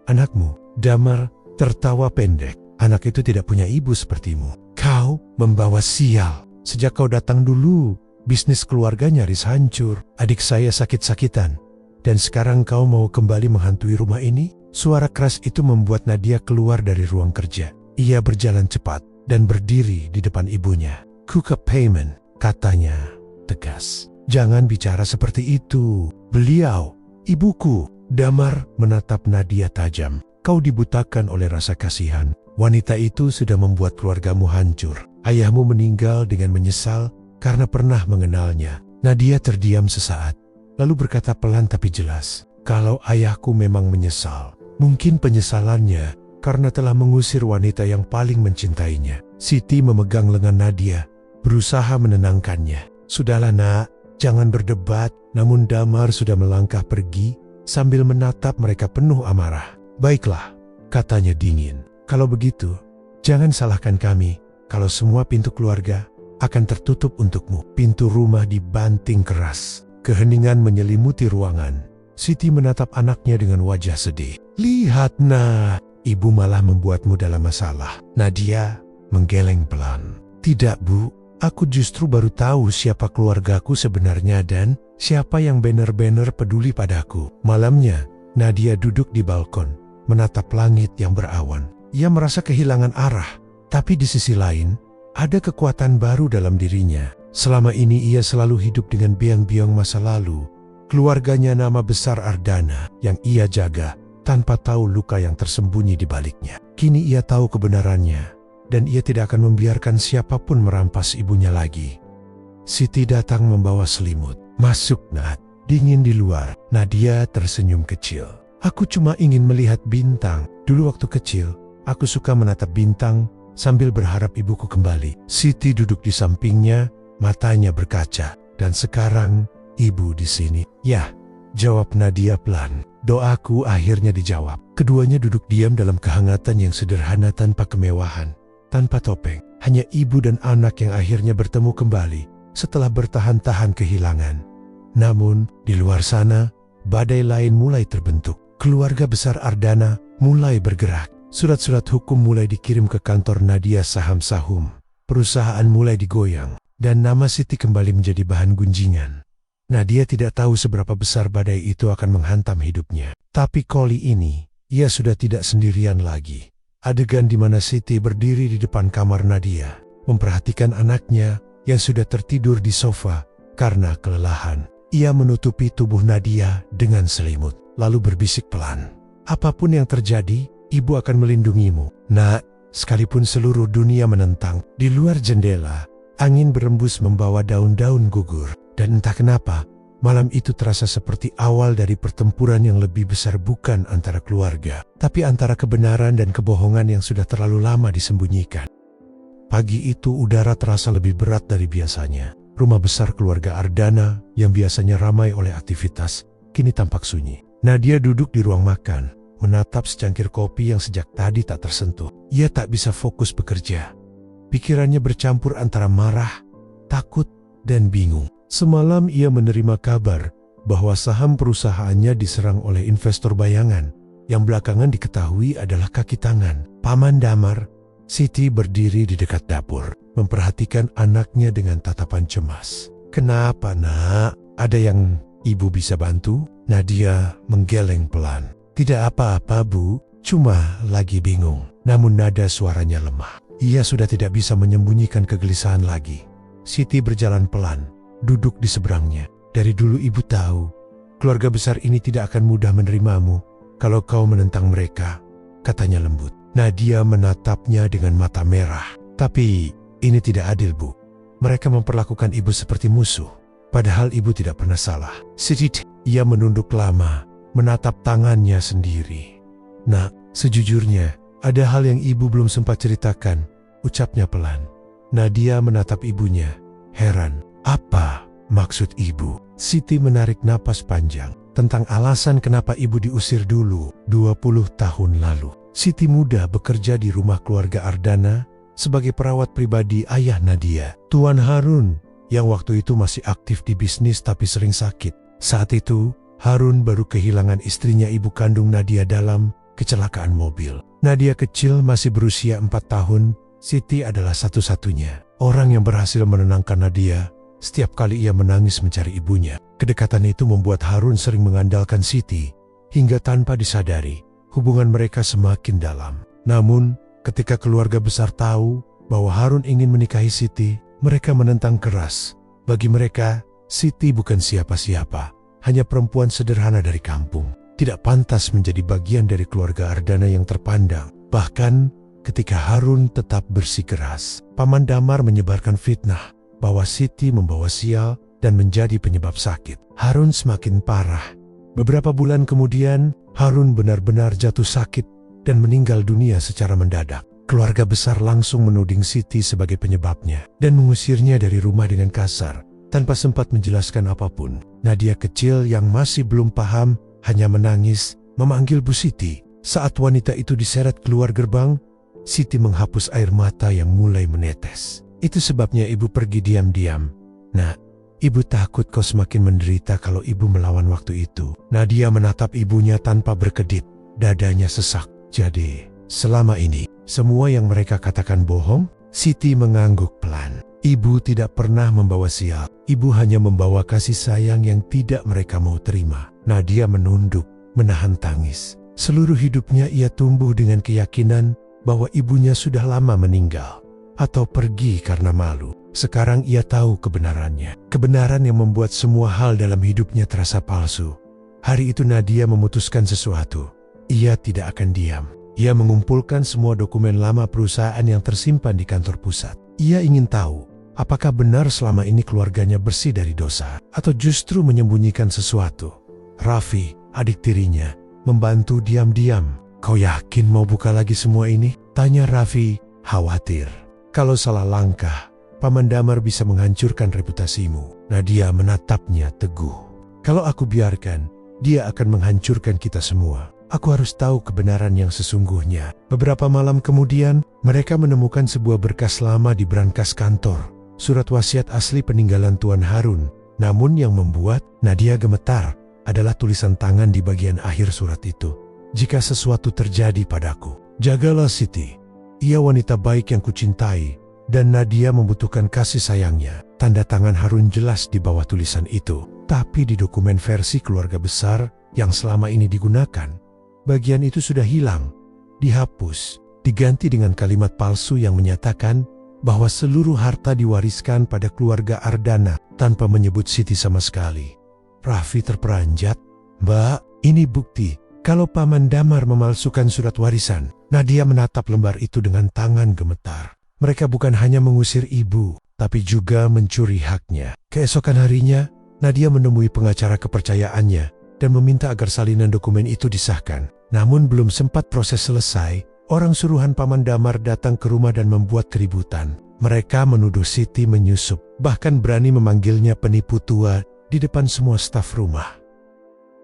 Anakmu, Damar, tertawa pendek. Anak itu tidak punya ibu sepertimu. Kau membawa sial. Sejak kau datang dulu, bisnis keluarga nyaris hancur. Adik saya sakit-sakitan. Dan sekarang kau mau kembali menghantui rumah ini? Suara keras itu membuat Nadia keluar dari ruang kerja. Ia berjalan cepat dan berdiri di depan ibunya. Cook up payment, katanya tegas. Jangan bicara seperti itu. Beliau, ibuku. Damar menatap Nadia tajam. Kau dibutakan oleh rasa kasihan. Wanita itu sudah membuat keluargamu hancur. Ayahmu meninggal dengan menyesal karena pernah mengenalnya. Nadia terdiam sesaat, lalu berkata pelan tapi jelas, kalau ayahku memang menyesal, mungkin penyesalannya karena telah mengusir wanita yang paling mencintainya. Siti memegang lengan Nadia, berusaha menenangkannya. Sudahlah nak, jangan berdebat. Namun Damar sudah melangkah pergi sambil menatap mereka penuh amarah. Baiklah, katanya dingin. Kalau begitu, jangan salahkan kami kalau semua pintu keluarga akan tertutup untukmu. Pintu rumah dibanting keras. Keheningan menyelimuti ruangan. Siti menatap anaknya dengan wajah sedih. Lihat nak, ibu malah membuatmu dalam masalah. Nadia menggeleng pelan. Tidak bu, aku justru baru tahu siapa keluargaku sebenarnya dan siapa yang benar-benar peduli padaku. Malamnya, Nadia duduk di balkon, menatap langit yang berawan. Ia merasa kehilangan arah, tapi di sisi lain, ada kekuatan baru dalam dirinya. Selama ini ia selalu hidup dengan biang-biang masa lalu. Keluarganya nama besar Ardana yang ia jaga tanpa tahu luka yang tersembunyi di baliknya. Kini ia tahu kebenarannya dan ia tidak akan membiarkan siapapun merampas ibunya lagi. Siti datang membawa selimut. Masuk nak, dingin di luar. Nadia tersenyum kecil. Aku cuma ingin melihat bintang. Dulu waktu kecil, aku suka menatap bintang sambil berharap ibuku kembali. Siti duduk di sampingnya, matanya berkaca. Dan sekarang, ibu di sini. Ya, jawab Nadia pelan. Doaku akhirnya dijawab. Keduanya duduk diam dalam kehangatan yang sederhana tanpa kemewahan, tanpa topeng. Hanya ibu dan anak yang akhirnya bertemu kembali setelah bertahan-tahan kehilangan. Namun, di luar sana, badai lain mulai terbentuk. Keluarga besar Ardana mulai bergerak. Surat-surat hukum mulai dikirim ke kantor Nadia Saham-Sahum. Perusahaan mulai digoyang, dan nama Siti kembali menjadi bahan gunjingan. Nadia tidak tahu seberapa besar badai itu akan menghantam hidupnya. Tapi kali ini, ia sudah tidak sendirian lagi. Adegan di mana Siti berdiri di depan kamar Nadia, memperhatikan anaknya yang sudah tertidur di sofa karena kelelahan. Ia menutupi tubuh Nadia dengan selimut, lalu berbisik pelan. Apapun yang terjadi, ibu akan melindungimu. Nak, sekalipun seluruh dunia menentang, di luar jendela, angin berembus membawa daun-daun gugur. Dan entah kenapa, malam itu terasa seperti awal dari pertempuran yang lebih besar, bukan antara keluarga, tapi antara kebenaran dan kebohongan yang sudah terlalu lama disembunyikan. Pagi itu udara terasa lebih berat dari biasanya. Rumah besar keluarga Ardana yang biasanya ramai oleh aktivitas, kini tampak sunyi. Nadia duduk di ruang makan, menatap secangkir kopi yang sejak tadi tak tersentuh. Ia tak bisa fokus bekerja. Pikirannya bercampur antara marah, takut, dan bingung. Semalam ia menerima kabar bahwa saham perusahaannya diserang oleh investor bayangan yang belakangan diketahui adalah kaki tangan Paman Damar. Siti berdiri di dekat dapur, memperhatikan anaknya dengan tatapan cemas. Kenapa nak? Ada yang ibu bisa bantu? Nadia menggeleng pelan. Tidak apa-apa bu, cuma lagi bingung. Namun nada suaranya lemah. Ia sudah tidak bisa menyembunyikan kegelisahan lagi. Siti berjalan pelan, duduk di seberangnya. Dari dulu ibu tahu, keluarga besar ini tidak akan mudah menerimamu kalau kau menentang mereka, katanya lembut. Nadia menatapnya dengan mata merah. Tapi ini tidak adil bu. Mereka memperlakukan ibu seperti musuh. Padahal ibu tidak pernah salah. Sedikit, ia menunduk lama, menatap tangannya sendiri. Nak, sejujurnya, ada hal yang ibu belum sempat ceritakan, ucapnya pelan. Nadia menatap ibunya, heran. Apa maksud ibu? Siti menarik napas panjang. Tentang alasan kenapa ibu diusir dulu, 20 tahun lalu. Siti muda bekerja di rumah keluarga Ardana sebagai perawat pribadi ayah Nadia. Tuan Harun yang waktu itu masih aktif di bisnis tapi sering sakit. Saat itu, Harun baru kehilangan istrinya ibu kandung Nadia dalam kecelakaan mobil. Nadia kecil masih berusia 4 tahun, Siti adalah satu-satunya orang yang berhasil menenangkan Nadia setiap kali ia menangis mencari ibunya. Kedekatan itu membuat Harun sering mengandalkan Siti, hingga tanpa disadari, hubungan mereka semakin dalam. Namun, ketika keluarga besar tahu bahwa Harun ingin menikahi Siti, mereka menentang keras. Bagi mereka, Siti bukan siapa-siapa, hanya perempuan sederhana dari kampung. Tidak pantas menjadi bagian dari keluarga Ardana yang terpandang. Bahkan, ketika Harun tetap bersikeras, Paman Damar menyebarkan fitnah bahwa Siti membawa sial dan menjadi penyebab sakit. Harun semakin parah. Beberapa bulan kemudian, Harun benar-benar jatuh sakit dan meninggal dunia secara mendadak. Keluarga besar langsung menuding Siti sebagai penyebabnya dan mengusirnya dari rumah dengan kasar tanpa sempat menjelaskan apapun. Nadia kecil yang masih belum paham hanya menangis, memanggil Bu Siti. Saat wanita itu diseret keluar gerbang, Siti menghapus air mata yang mulai menetes. Itu sebabnya ibu pergi diam-diam. Nak, ibu takut kau semakin menderita kalau ibu melawan waktu itu. Nadia menatap ibunya tanpa berkedip. Dadanya sesak. Jadi, selama ini, semua yang mereka katakan bohong? Siti mengangguk pelan. Ibu tidak pernah membawa sial. Ibu hanya membawa kasih sayang yang tidak mereka mau terima. Nadia menunduk, menahan tangis. Seluruh hidupnya ia tumbuh dengan keyakinan bahwa ibunya sudah lama meninggal atau pergi karena malu. Sekarang ia tahu kebenarannya. Kebenaran yang membuat semua hal dalam hidupnya terasa palsu. Hari itu Nadia memutuskan sesuatu. Ia tidak akan diam. Ia mengumpulkan semua dokumen lama perusahaan yang tersimpan di kantor pusat. Ia ingin tahu, apakah benar selama ini keluarganya bersih dari dosa, atau justru menyembunyikan sesuatu. Raffi, adik tirinya, membantu diam-diam. Kau yakin mau buka lagi semua ini? Tanya Raffi, khawatir. Kalau salah langkah, Paman Damar bisa menghancurkan reputasimu. Nadia menatapnya teguh. Kalau aku biarkan, dia akan menghancurkan kita semua. Aku harus tahu kebenaran yang sesungguhnya. Beberapa malam kemudian, mereka menemukan sebuah berkas lama di brankas kantor. Surat wasiat asli peninggalan Tuan Harun. Namun yang membuat Nadia gemetar adalah tulisan tangan di bagian akhir surat itu. Jika sesuatu terjadi padaku, jagalah Siti. Ia wanita baik yang kucintai, dan Nadia membutuhkan kasih sayangnya. Tanda tangan Harun jelas di bawah tulisan itu. Tapi di dokumen versi keluarga besar yang selama ini digunakan, bagian itu sudah hilang, dihapus, diganti dengan kalimat palsu yang menyatakan bahwa seluruh harta diwariskan pada keluarga Ardana tanpa menyebut Siti sama sekali. Raffi terperanjat. Mbak, ini bukti kalau Paman Damar memalsukan surat warisan. Nadia menatap lembar itu dengan tangan gemetar. Mereka bukan hanya mengusir ibu, tapi juga mencuri haknya. Keesokan harinya, Nadia menemui pengacara kepercayaannya dan meminta agar salinan dokumen itu disahkan. Namun belum sempat proses selesai, orang suruhan Paman Damar datang ke rumah dan membuat keributan. Mereka menuduh Siti menyusup, bahkan berani memanggilnya penipu tua di depan semua staf rumah.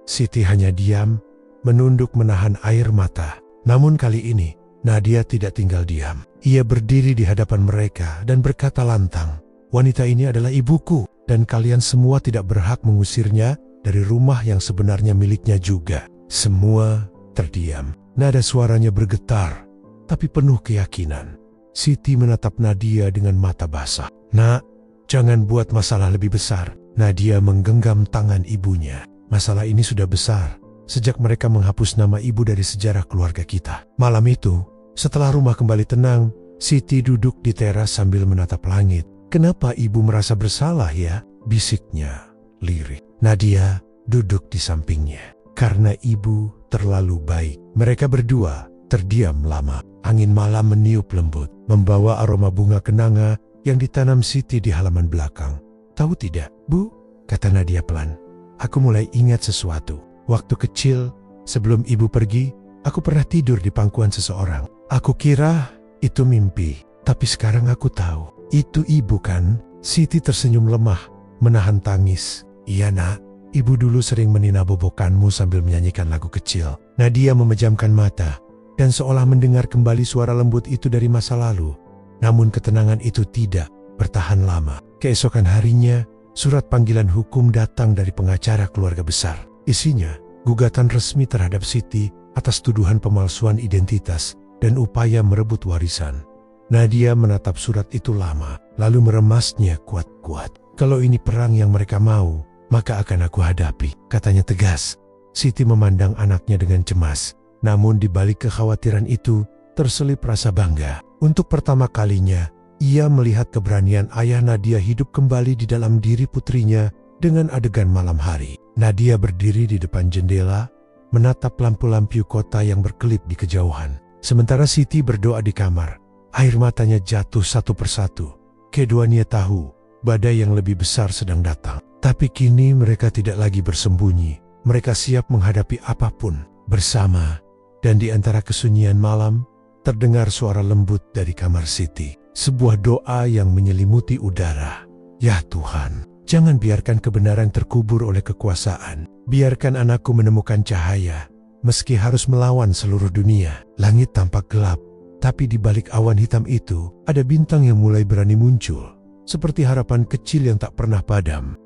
Siti hanya diam, menunduk menahan air mata. Namun kali ini, Nadia tidak tinggal diam. Ia berdiri di hadapan mereka dan berkata lantang, "Wanita ini adalah ibuku, dan kalian semua tidak berhak mengusirnya dari rumah yang sebenarnya miliknya juga." Semua terdiam. Nada suaranya bergetar, tapi penuh keyakinan. Siti menatap Nadia dengan mata basah. "Nak, jangan buat masalah lebih besar." Nadia menggenggam tangan ibunya. "Masalah ini sudah besar sejak mereka menghapus nama ibu dari sejarah keluarga kita." Malam itu, setelah rumah kembali tenang, Siti duduk di teras sambil menatap langit. "Kenapa ibu merasa bersalah ya?" bisiknya lirih. Nadia duduk di sampingnya. "Karena ibu terlalu baik." Mereka berdua terdiam lama. Angin malam meniup lembut, membawa aroma bunga kenanga yang ditanam Siti di halaman belakang. "Tahu tidak, Bu?" kata Nadia pelan. "Aku mulai ingat sesuatu. Waktu kecil, sebelum ibu pergi, aku pernah tidur di pangkuan seseorang. Aku kira itu mimpi, tapi sekarang aku tahu. Itu ibu kan?" Siti tersenyum lemah, menahan tangis. "Iya nak, ibu dulu sering meninabobokanmu sambil menyanyikan lagu kecil." Nadia memejamkan mata, dan seolah mendengar kembali suara lembut itu dari masa lalu. Namun ketenangan itu tidak bertahan lama. Keesokan harinya, surat panggilan hukum datang dari pengacara keluarga besar. Isinya, gugatan resmi terhadap Siti atas tuduhan pemalsuan identitas dan upaya merebut warisan. Nadia menatap surat itu lama, lalu meremasnya kuat-kuat. "Kalau ini perang yang mereka mau, maka akan aku hadapi," katanya tegas. Siti memandang anaknya dengan cemas, namun di balik kekhawatiran itu terselip rasa bangga. Untuk pertama kalinya, ia melihat keberanian ayah Nadia hidup kembali di dalam diri putrinya dengan adegan malam hari. Nadia berdiri di depan jendela, menatap lampu-lampu kota yang berkelip di kejauhan. Sementara Siti berdoa di kamar, air matanya jatuh satu persatu. Keduanya tahu badai yang lebih besar sedang datang. Tapi kini mereka tidak lagi bersembunyi. Mereka siap menghadapi apapun bersama. Dan di antara kesunyian malam, terdengar suara lembut dari kamar Siti. Sebuah doa yang menyelimuti udara. "Ya Tuhan, jangan biarkan kebenaran terkubur oleh kekuasaan. Biarkan anakku menemukan cahaya, meski harus melawan seluruh dunia." Langit tampak gelap, tapi di balik awan hitam itu, ada bintang yang mulai berani muncul. Seperti harapan kecil yang tak pernah padam.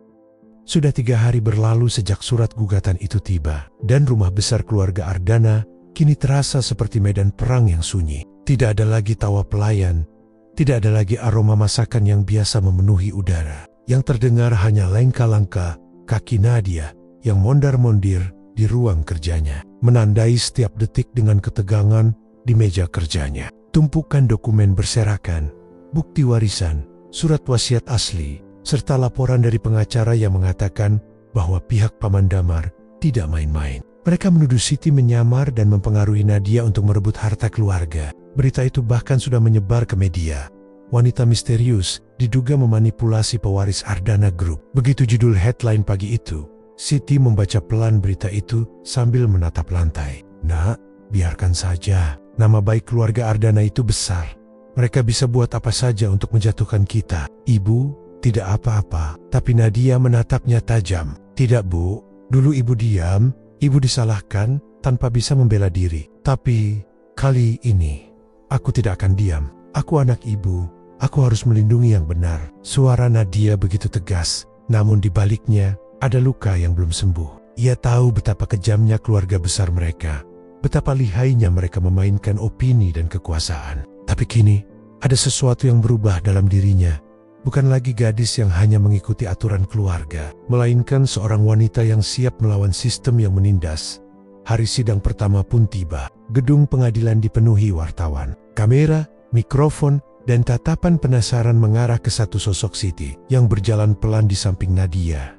Sudah 3 hari berlalu sejak surat gugatan itu tiba, dan rumah besar keluarga Ardana kini terasa seperti medan perang yang sunyi. Tidak ada lagi tawa pelayan, tidak ada lagi aroma masakan yang biasa memenuhi udara. Yang terdengar hanya langkah-langkah kaki Nadia yang mondar-mondir di ruang kerjanya, menandai setiap detik dengan ketegangan di meja kerjanya. Tumpukan dokumen berserakan, bukti warisan, surat wasiat asli, serta laporan dari pengacara yang mengatakan bahwa pihak Paman Damar tidak main-main. Mereka menuduh Siti menyamar dan mempengaruhi Nadia untuk merebut harta keluarga. Berita itu bahkan sudah menyebar ke media. Wanita misterius diduga memanipulasi pewaris Ardana Group. Begitu judul headline pagi itu, Siti membaca pelan berita itu sambil menatap lantai. "Nak, biarkan saja. Nama baik keluarga Ardana itu besar. Mereka bisa buat apa saja untuk menjatuhkan kita." "Ibu, tidak apa-apa." Tapi Nadia menatapnya tajam. "Tidak, Bu. Dulu ibu diam, ibu disalahkan tanpa bisa membela diri. Tapi kali ini, aku tidak akan diam. Aku anak ibu. Aku harus melindungi yang benar." Suara Nadia begitu tegas, namun di baliknya ada luka yang belum sembuh. Ia tahu betapa kejamnya keluarga besar mereka, betapa lihainya mereka memainkan opini dan kekuasaan. Tapi kini, ada sesuatu yang berubah dalam dirinya. Bukan lagi gadis yang hanya mengikuti aturan keluarga, melainkan seorang wanita yang siap melawan sistem yang menindas. Hari sidang pertama pun tiba. Gedung pengadilan dipenuhi wartawan. Kamera, mikrofon, dan tatapan penasaran mengarah ke satu sosok Siti yang berjalan pelan di samping Nadia.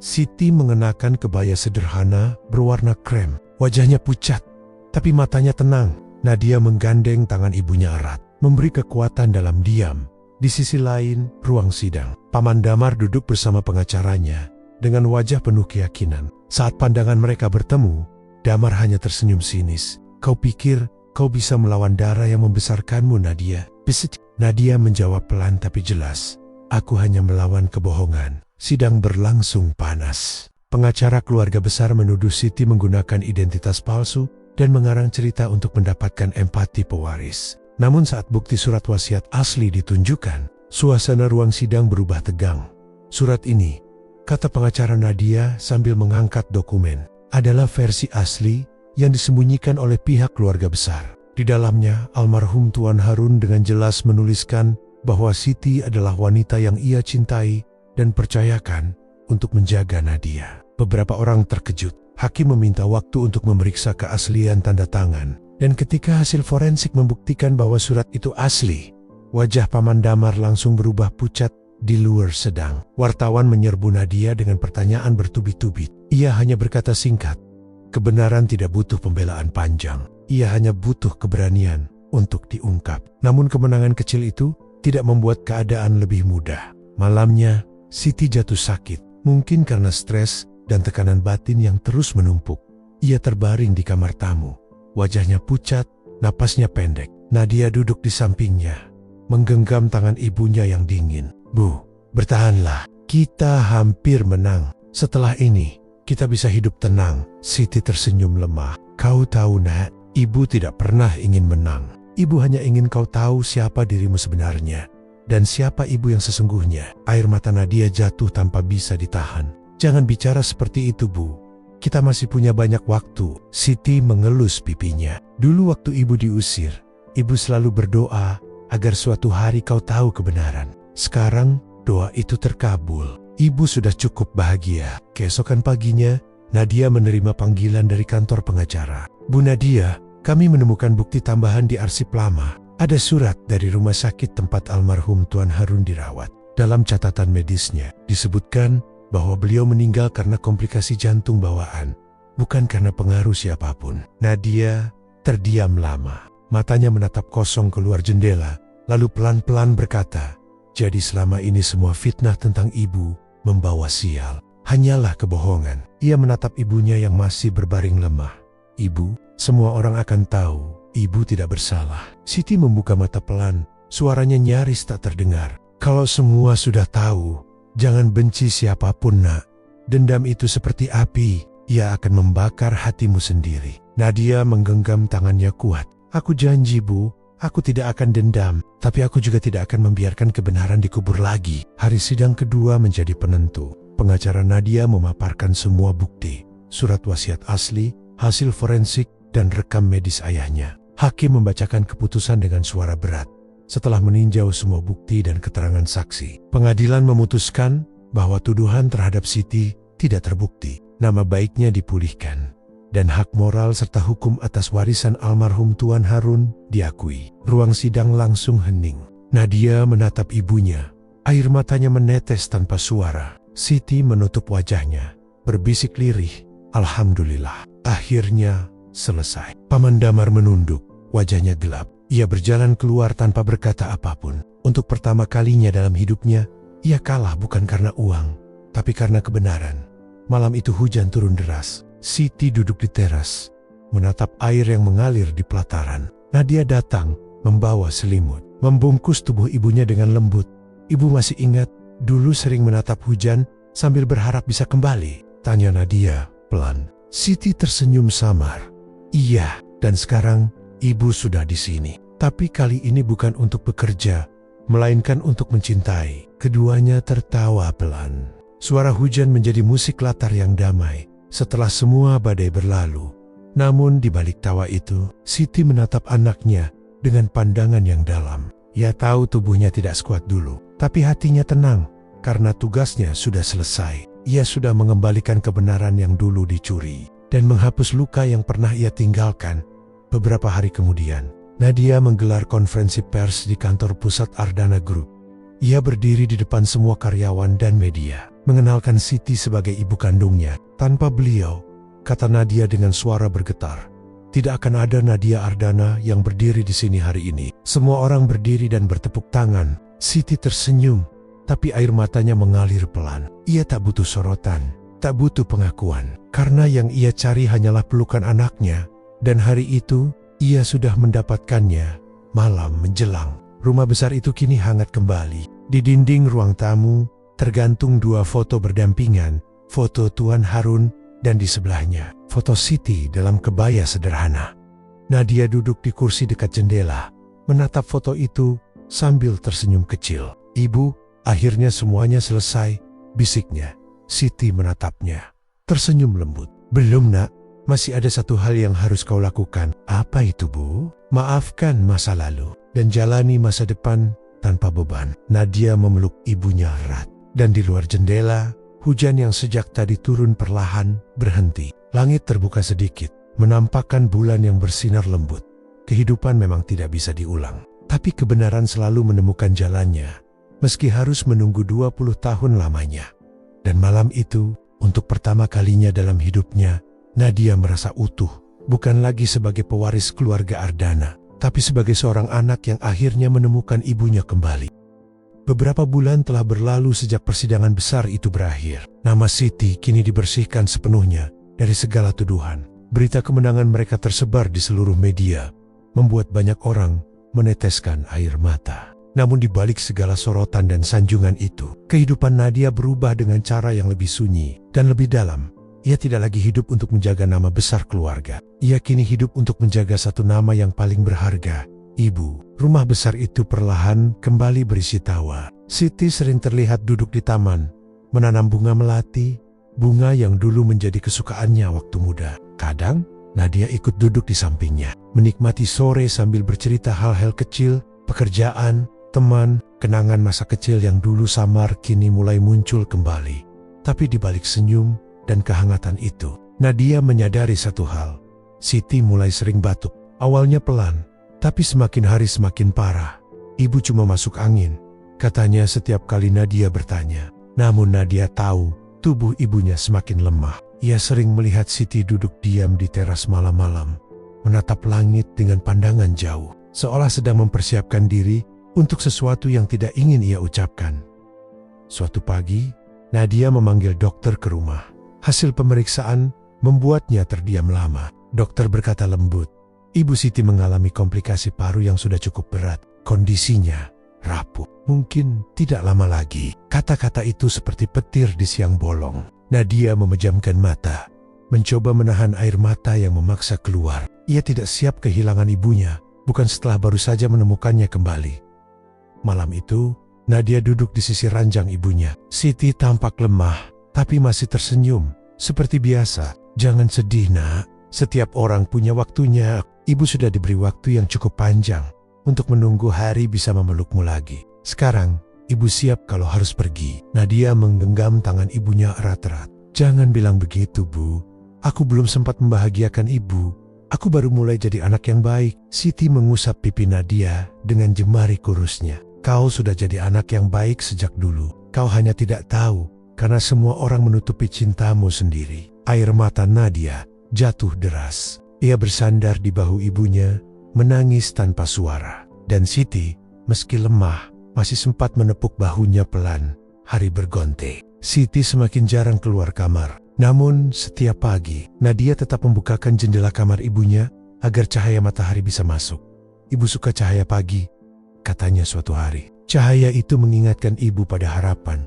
Siti mengenakan kebaya sederhana berwarna krem. Wajahnya pucat, tapi matanya tenang. Nadia menggandeng tangan ibunya erat, memberi kekuatan dalam diam. Di sisi lain, ruang sidang. Paman Damar duduk bersama pengacaranya dengan wajah penuh keyakinan. Saat pandangan mereka bertemu, Damar hanya tersenyum sinis. "Kau pikir kau bisa melawan darah yang membesarkanmu, Nadia?" Bisit. Nadia menjawab pelan tapi jelas, "Aku hanya melawan kebohongan." Sidang berlangsung panas. Pengacara keluarga besar menuduh Siti menggunakan identitas palsu dan mengarang cerita untuk mendapatkan empati pewaris. Namun saat bukti surat wasiat asli ditunjukkan, suasana ruang sidang berubah tegang. "Surat ini," kata pengacara Nadia sambil mengangkat dokumen, "adalah versi asli yang disembunyikan oleh pihak keluarga besar. Di dalamnya, almarhum Tuan Harun dengan jelas menuliskan bahwa Siti adalah wanita yang ia cintai dan percayakan untuk menjaga Nadia." Beberapa orang terkejut. Hakim meminta waktu untuk memeriksa keaslian tanda tangan. Dan ketika hasil forensik membuktikan bahwa surat itu asli, wajah Paman Damar langsung berubah pucat di luar sedang. Wartawan menyerbu Nadia dengan pertanyaan bertubi-tubi. Ia hanya berkata singkat, "Kebenaran tidak butuh pembelaan panjang. Ia hanya butuh keberanian untuk diungkap." Namun kemenangan kecil itu tidak membuat keadaan lebih mudah. Malamnya, Siti jatuh sakit, mungkin karena stres dan tekanan batin yang terus menumpuk. Ia terbaring di kamar tamu. Wajahnya pucat, napasnya pendek. Nadia duduk di sampingnya, menggenggam tangan ibunya yang dingin. "Bu, bertahanlah. Kita hampir menang. Setelah ini, kita bisa hidup tenang." Siti tersenyum lemah. "Kau tahu, Nak, ibu tidak pernah ingin menang. Ibu hanya ingin kau tahu siapa dirimu sebenarnya. Dan siapa ibu yang sesungguhnya? Air mata Nadia jatuh tanpa bisa ditahan. Jangan bicara seperti itu, Bu. Kita masih punya banyak waktu. Siti mengelus pipinya. Dulu waktu ibu diusir, ibu selalu berdoa agar suatu hari kau tahu kebenaran. Sekarang doa itu terkabul. Ibu sudah cukup bahagia. Keesokan paginya, Nadia menerima panggilan dari kantor pengacara. Bu Nadia, kami menemukan bukti tambahan di arsip lama. Ada surat dari rumah sakit tempat almarhum Tuan Harun dirawat. Dalam catatan medisnya, disebutkan bahwa beliau meninggal karena komplikasi jantung bawaan, bukan karena pengaruh siapapun. Nadia terdiam lama. Matanya menatap kosong keluar jendela, lalu pelan-pelan berkata, jadi selama ini semua fitnah tentang ibu membawa sial. Hanyalah kebohongan. Ia menatap ibunya yang masih berbaring lemah. Ibu, semua orang akan tahu ibu tidak bersalah. Siti membuka mata pelan, suaranya nyaris tak terdengar. Kalau semua sudah tahu, jangan benci siapapun, Nak. Dendam itu seperti api, ia akan membakar hatimu sendiri. Nadia menggenggam tangannya kuat. Aku janji, Bu, aku tidak akan dendam, tapi aku juga tidak akan membiarkan kebenaran dikubur lagi. Hari sidang kedua menjadi penentu. Pengacara Nadia memaparkan semua bukti, surat wasiat asli, hasil forensik, dan rekam medis ayahnya. Hakim membacakan keputusan dengan suara berat. Setelah meninjau semua bukti dan keterangan saksi, pengadilan memutuskan bahwa tuduhan terhadap Siti tidak terbukti. Nama baiknya dipulihkan, dan hak moral serta hukum atas warisan almarhum Tuan Harun diakui. Ruang sidang langsung hening. Nadia menatap ibunya. Air matanya menetes tanpa suara. Siti menutup wajahnya, berbisik lirih, Alhamdulillah, akhirnya selesai. Paman Damar menunduk, wajahnya gelap. Ia berjalan keluar tanpa berkata apapun. Untuk pertama kalinya dalam hidupnya, ia kalah bukan karena uang, tapi karena kebenaran. Malam itu hujan turun deras. Siti duduk di teras, menatap air yang mengalir di pelataran. Nadia datang, membawa selimut, membungkus tubuh ibunya dengan lembut. Ibu masih ingat, dulu sering menatap hujan sambil berharap bisa kembali? Tanya Nadia, pelan. Siti tersenyum samar. Iya, dan sekarang ibu sudah di sini. Tapi kali ini bukan untuk bekerja, melainkan untuk mencintai. Keduanya tertawa pelan. Suara hujan menjadi musik latar yang damai setelah semua badai berlalu. Namun di balik tawa itu, Siti menatap anaknya dengan pandangan yang dalam. Ia tahu tubuhnya tidak sekuat dulu, tapi hatinya tenang karena tugasnya sudah selesai. Ia sudah mengembalikan kebenaran yang dulu dicuri dan menghapus luka yang pernah ia tinggalkan. Beberapa hari kemudian, Nadia menggelar konferensi pers di kantor pusat Ardana Group. Ia berdiri di depan semua karyawan dan media, mengenalkan Siti sebagai ibu kandungnya. Tanpa beliau, kata Nadia dengan suara bergetar, tidak akan ada Nadia Ardana yang berdiri di sini hari ini. Semua orang berdiri dan bertepuk tangan. Siti tersenyum, tapi air matanya mengalir pelan. Ia tak butuh sorotan, tak butuh pengakuan, karena yang ia cari hanyalah pelukan anaknya. Dan hari itu, ia sudah mendapatkannya. Malam menjelang, rumah besar itu kini hangat kembali. Di dinding ruang tamu, tergantung dua foto berdampingan, foto Tuan Harun, dan di sebelahnya, foto Siti dalam kebaya sederhana. Nadia duduk di kursi dekat jendela, menatap foto itu sambil tersenyum kecil. Ibu, akhirnya semuanya selesai, bisiknya. Siti menatapnya, tersenyum lembut. Belum, Nak. Masih ada satu hal yang harus kau lakukan. Apa itu, Bu? Maafkan masa lalu dan jalani masa depan tanpa beban. Nadia memeluk ibunya erat. Dan di luar jendela, hujan yang sejak tadi turun perlahan berhenti. Langit terbuka sedikit, menampakkan bulan yang bersinar lembut. Kehidupan memang tidak bisa diulang, tapi kebenaran selalu menemukan jalannya, meski harus menunggu 20 tahun lamanya. Dan malam itu, untuk pertama kalinya dalam hidupnya, Nadia merasa utuh, bukan lagi sebagai pewaris keluarga Ardana, tapi sebagai seorang anak yang akhirnya menemukan ibunya kembali. Beberapa bulan telah berlalu sejak persidangan besar itu berakhir. Nama Siti kini dibersihkan sepenuhnya dari segala tuduhan. Berita kemenangan mereka tersebar di seluruh media, membuat banyak orang meneteskan air mata. Namun di balik segala sorotan dan sanjungan itu, kehidupan Nadia berubah dengan cara yang lebih sunyi dan lebih dalam. Ia tidak lagi hidup untuk menjaga nama besar keluarga. Ia kini hidup untuk menjaga satu nama yang paling berharga, Ibu, rumah besar itu perlahan kembali berisi tawa. Siti sering terlihat duduk di taman, menanam bunga melati, bunga yang dulu menjadi kesukaannya waktu muda. Kadang, Nadia ikut duduk di sampingnya, menikmati sore sambil bercerita hal-hal kecil, pekerjaan, teman, kenangan masa kecil yang dulu samar kini mulai muncul kembali. Tapi di balik senyum dan kehangatan itu, Nadia menyadari satu hal. Siti mulai sering batuk. Awalnya pelan, tapi semakin hari semakin parah. Ibu cuma masuk angin, katanya setiap kali Nadia bertanya. Namun Nadia tahu tubuh ibunya semakin lemah. Ia sering melihat Siti duduk diam di teras malam-malam, menatap langit dengan pandangan jauh, seolah sedang mempersiapkan diri untuk sesuatu yang tidak ingin ia ucapkan. Suatu pagi, Nadia memanggil dokter ke rumah. Hasil pemeriksaan membuatnya terdiam lama. Dokter berkata lembut, Ibu Siti mengalami komplikasi paru yang sudah cukup berat. Kondisinya rapuh. Mungkin tidak lama lagi. Kata-kata itu seperti petir di siang bolong. Nadia memejamkan mata, mencoba menahan air mata yang memaksa keluar. Ia tidak siap kehilangan ibunya, bukan setelah baru saja menemukannya kembali. Malam itu, Nadia duduk di sisi ranjang ibunya. Siti tampak lemah, tapi masih tersenyum. Seperti biasa, jangan sedih nak. Setiap orang punya waktunya. Ibu sudah diberi waktu yang cukup panjang untuk menunggu hari bisa memelukmu lagi. Sekarang, ibu siap kalau harus pergi. Nadia menggenggam tangan ibunya erat-erat. Jangan bilang begitu, Bu. Aku belum sempat membahagiakan ibu. Aku baru mulai jadi anak yang baik. Siti mengusap pipi Nadia dengan jemari kurusnya. Kau sudah jadi anak yang baik sejak dulu. Kau hanya tidak tahu karena semua orang menutupi cintamu sendiri. Air mata Nadia jatuh deras. Ia bersandar di bahu ibunya, menangis tanpa suara. Dan Siti, meski lemah, masih sempat menepuk bahunya pelan. Hari bergonte. Siti semakin jarang keluar kamar. Namun, setiap pagi, Nadia tetap membukakan jendela kamar ibunya agar cahaya matahari bisa masuk. Ibu suka cahaya pagi, katanya suatu hari. Cahaya itu mengingatkan ibu pada harapan.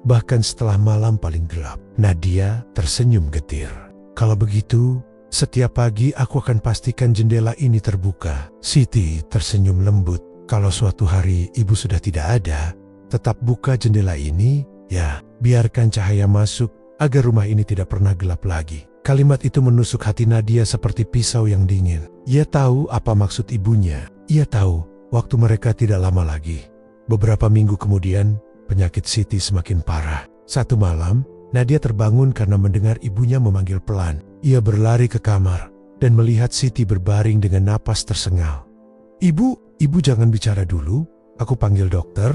Bahkan setelah malam paling gelap, Nadia tersenyum getir. Kalau begitu, setiap pagi aku akan pastikan jendela ini terbuka. Siti tersenyum lembut. Kalau suatu hari ibu sudah tidak ada, tetap buka jendela ini, ya, biarkan cahaya masuk agar rumah ini tidak pernah gelap lagi. Kalimat itu menusuk hati Nadia seperti pisau yang dingin. Ia tahu apa maksud ibunya. Ia tahu waktu mereka tidak lama lagi. Beberapa minggu kemudian, penyakit Siti semakin parah. Satu malam, Nadia terbangun karena mendengar ibunya memanggil pelan. Ia berlari ke kamar dan melihat Siti berbaring dengan napas tersengal. Ibu jangan bicara dulu, aku panggil dokter.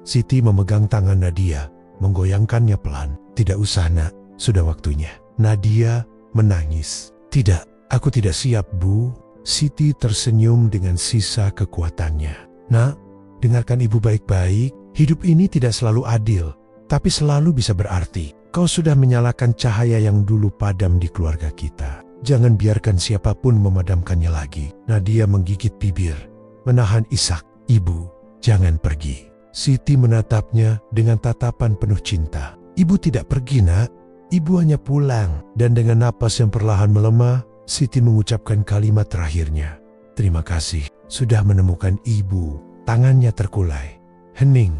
Siti memegang tangan Nadia, menggoyangkannya pelan. Tidak usah nak, sudah waktunya. Nadia menangis. Tidak, aku tidak siap Bu. Siti tersenyum dengan sisa kekuatannya. Nak, dengarkan ibu baik-baik. Hidup ini tidak selalu adil, tapi selalu bisa berarti. Kau sudah menyalakan cahaya yang dulu padam di keluarga kita. Jangan biarkan siapapun memadamkannya lagi. Nadia menggigit bibir, menahan isak. Ibu, jangan pergi. Siti menatapnya dengan tatapan penuh cinta. Ibu tidak pergi nak, ibu hanya pulang. Dan dengan napas yang perlahan melemah, Siti mengucapkan kalimat terakhirnya. Terima kasih, sudah menemukan ibu. Tangannya terkulai. Hening.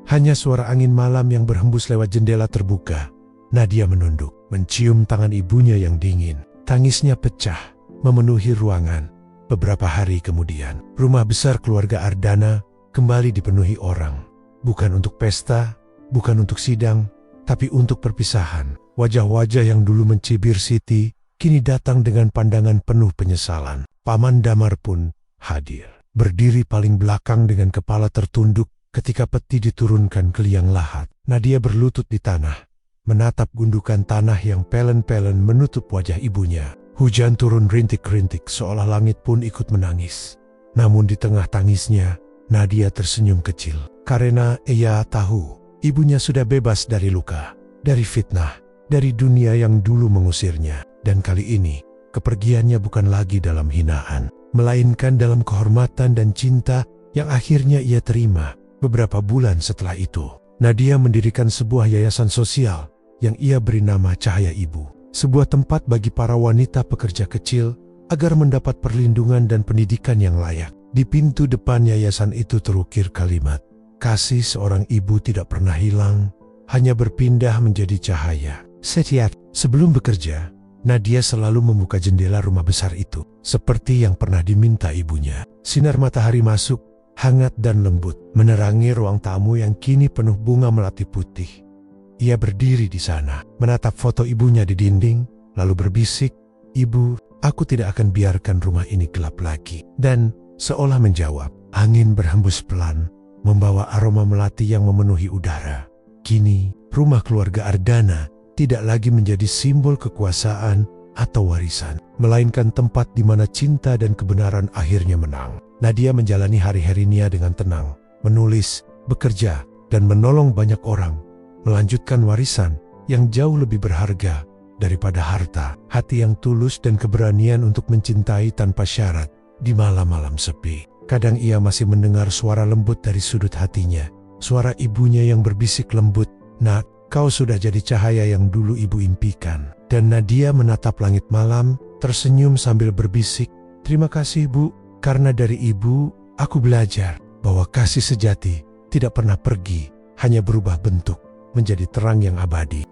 Hanya suara angin malam yang berhembus lewat jendela terbuka. Nadia menunduk, mencium tangan ibunya yang dingin. Tangisnya pecah, memenuhi ruangan. Beberapa hari kemudian, rumah besar keluarga Ardana kembali dipenuhi orang. Bukan untuk pesta, bukan untuk sidang, tapi untuk perpisahan. Wajah-wajah yang dulu mencibir Siti, kini datang dengan pandangan penuh penyesalan. Paman Damar pun hadir. Berdiri paling belakang dengan kepala tertunduk ketika peti diturunkan ke liang lahat. Nadia berlutut di tanah, menatap gundukan tanah yang pelen-pelen menutup wajah ibunya. Hujan turun rintik-rintik seolah langit pun ikut menangis. Namun di tengah tangisnya, Nadia tersenyum kecil. Karena ia tahu ibunya sudah bebas dari luka, dari fitnah, dari dunia yang dulu mengusirnya. Dan kali ini, kepergiannya bukan lagi dalam hinaan, melainkan dalam kehormatan dan cinta yang akhirnya ia terima. Beberapa bulan setelah itu, Nadia mendirikan sebuah yayasan sosial yang ia beri nama Cahaya Ibu, sebuah tempat bagi para wanita pekerja kecil agar mendapat perlindungan dan pendidikan yang layak. Di pintu depan yayasan itu terukir kalimat, "Kasih seorang ibu tidak pernah hilang, hanya berpindah menjadi cahaya." Setiap sebelum bekerja, Nadia selalu membuka jendela rumah besar itu, seperti yang pernah diminta ibunya. Sinar matahari masuk, hangat dan lembut, menerangi ruang tamu yang kini penuh bunga melati putih. Ia berdiri di sana, menatap foto ibunya di dinding, lalu berbisik, "Ibu, aku tidak akan biarkan rumah ini gelap lagi." Dan seolah menjawab, angin berhembus pelan, membawa aroma melati yang memenuhi udara. Kini, rumah keluarga Ardana tidak lagi menjadi simbol kekuasaan atau warisan, melainkan tempat di mana cinta dan kebenaran akhirnya menang. Nadia menjalani hari-harinya dengan tenang, menulis, bekerja, dan menolong banyak orang, melanjutkan warisan yang jauh lebih berharga daripada harta. Hati yang tulus dan keberanian untuk mencintai tanpa syarat di malam-malam sepi. Kadang ia masih mendengar suara lembut dari sudut hatinya, suara ibunya yang berbisik lembut, "Nak, kau sudah jadi cahaya yang dulu ibu impikan." Dan Nadia menatap langit malam, tersenyum sambil berbisik, "Terima kasih, Bu, karena dari ibu, aku belajar bahwa kasih sejati tidak pernah pergi, hanya berubah bentuk menjadi terang yang abadi."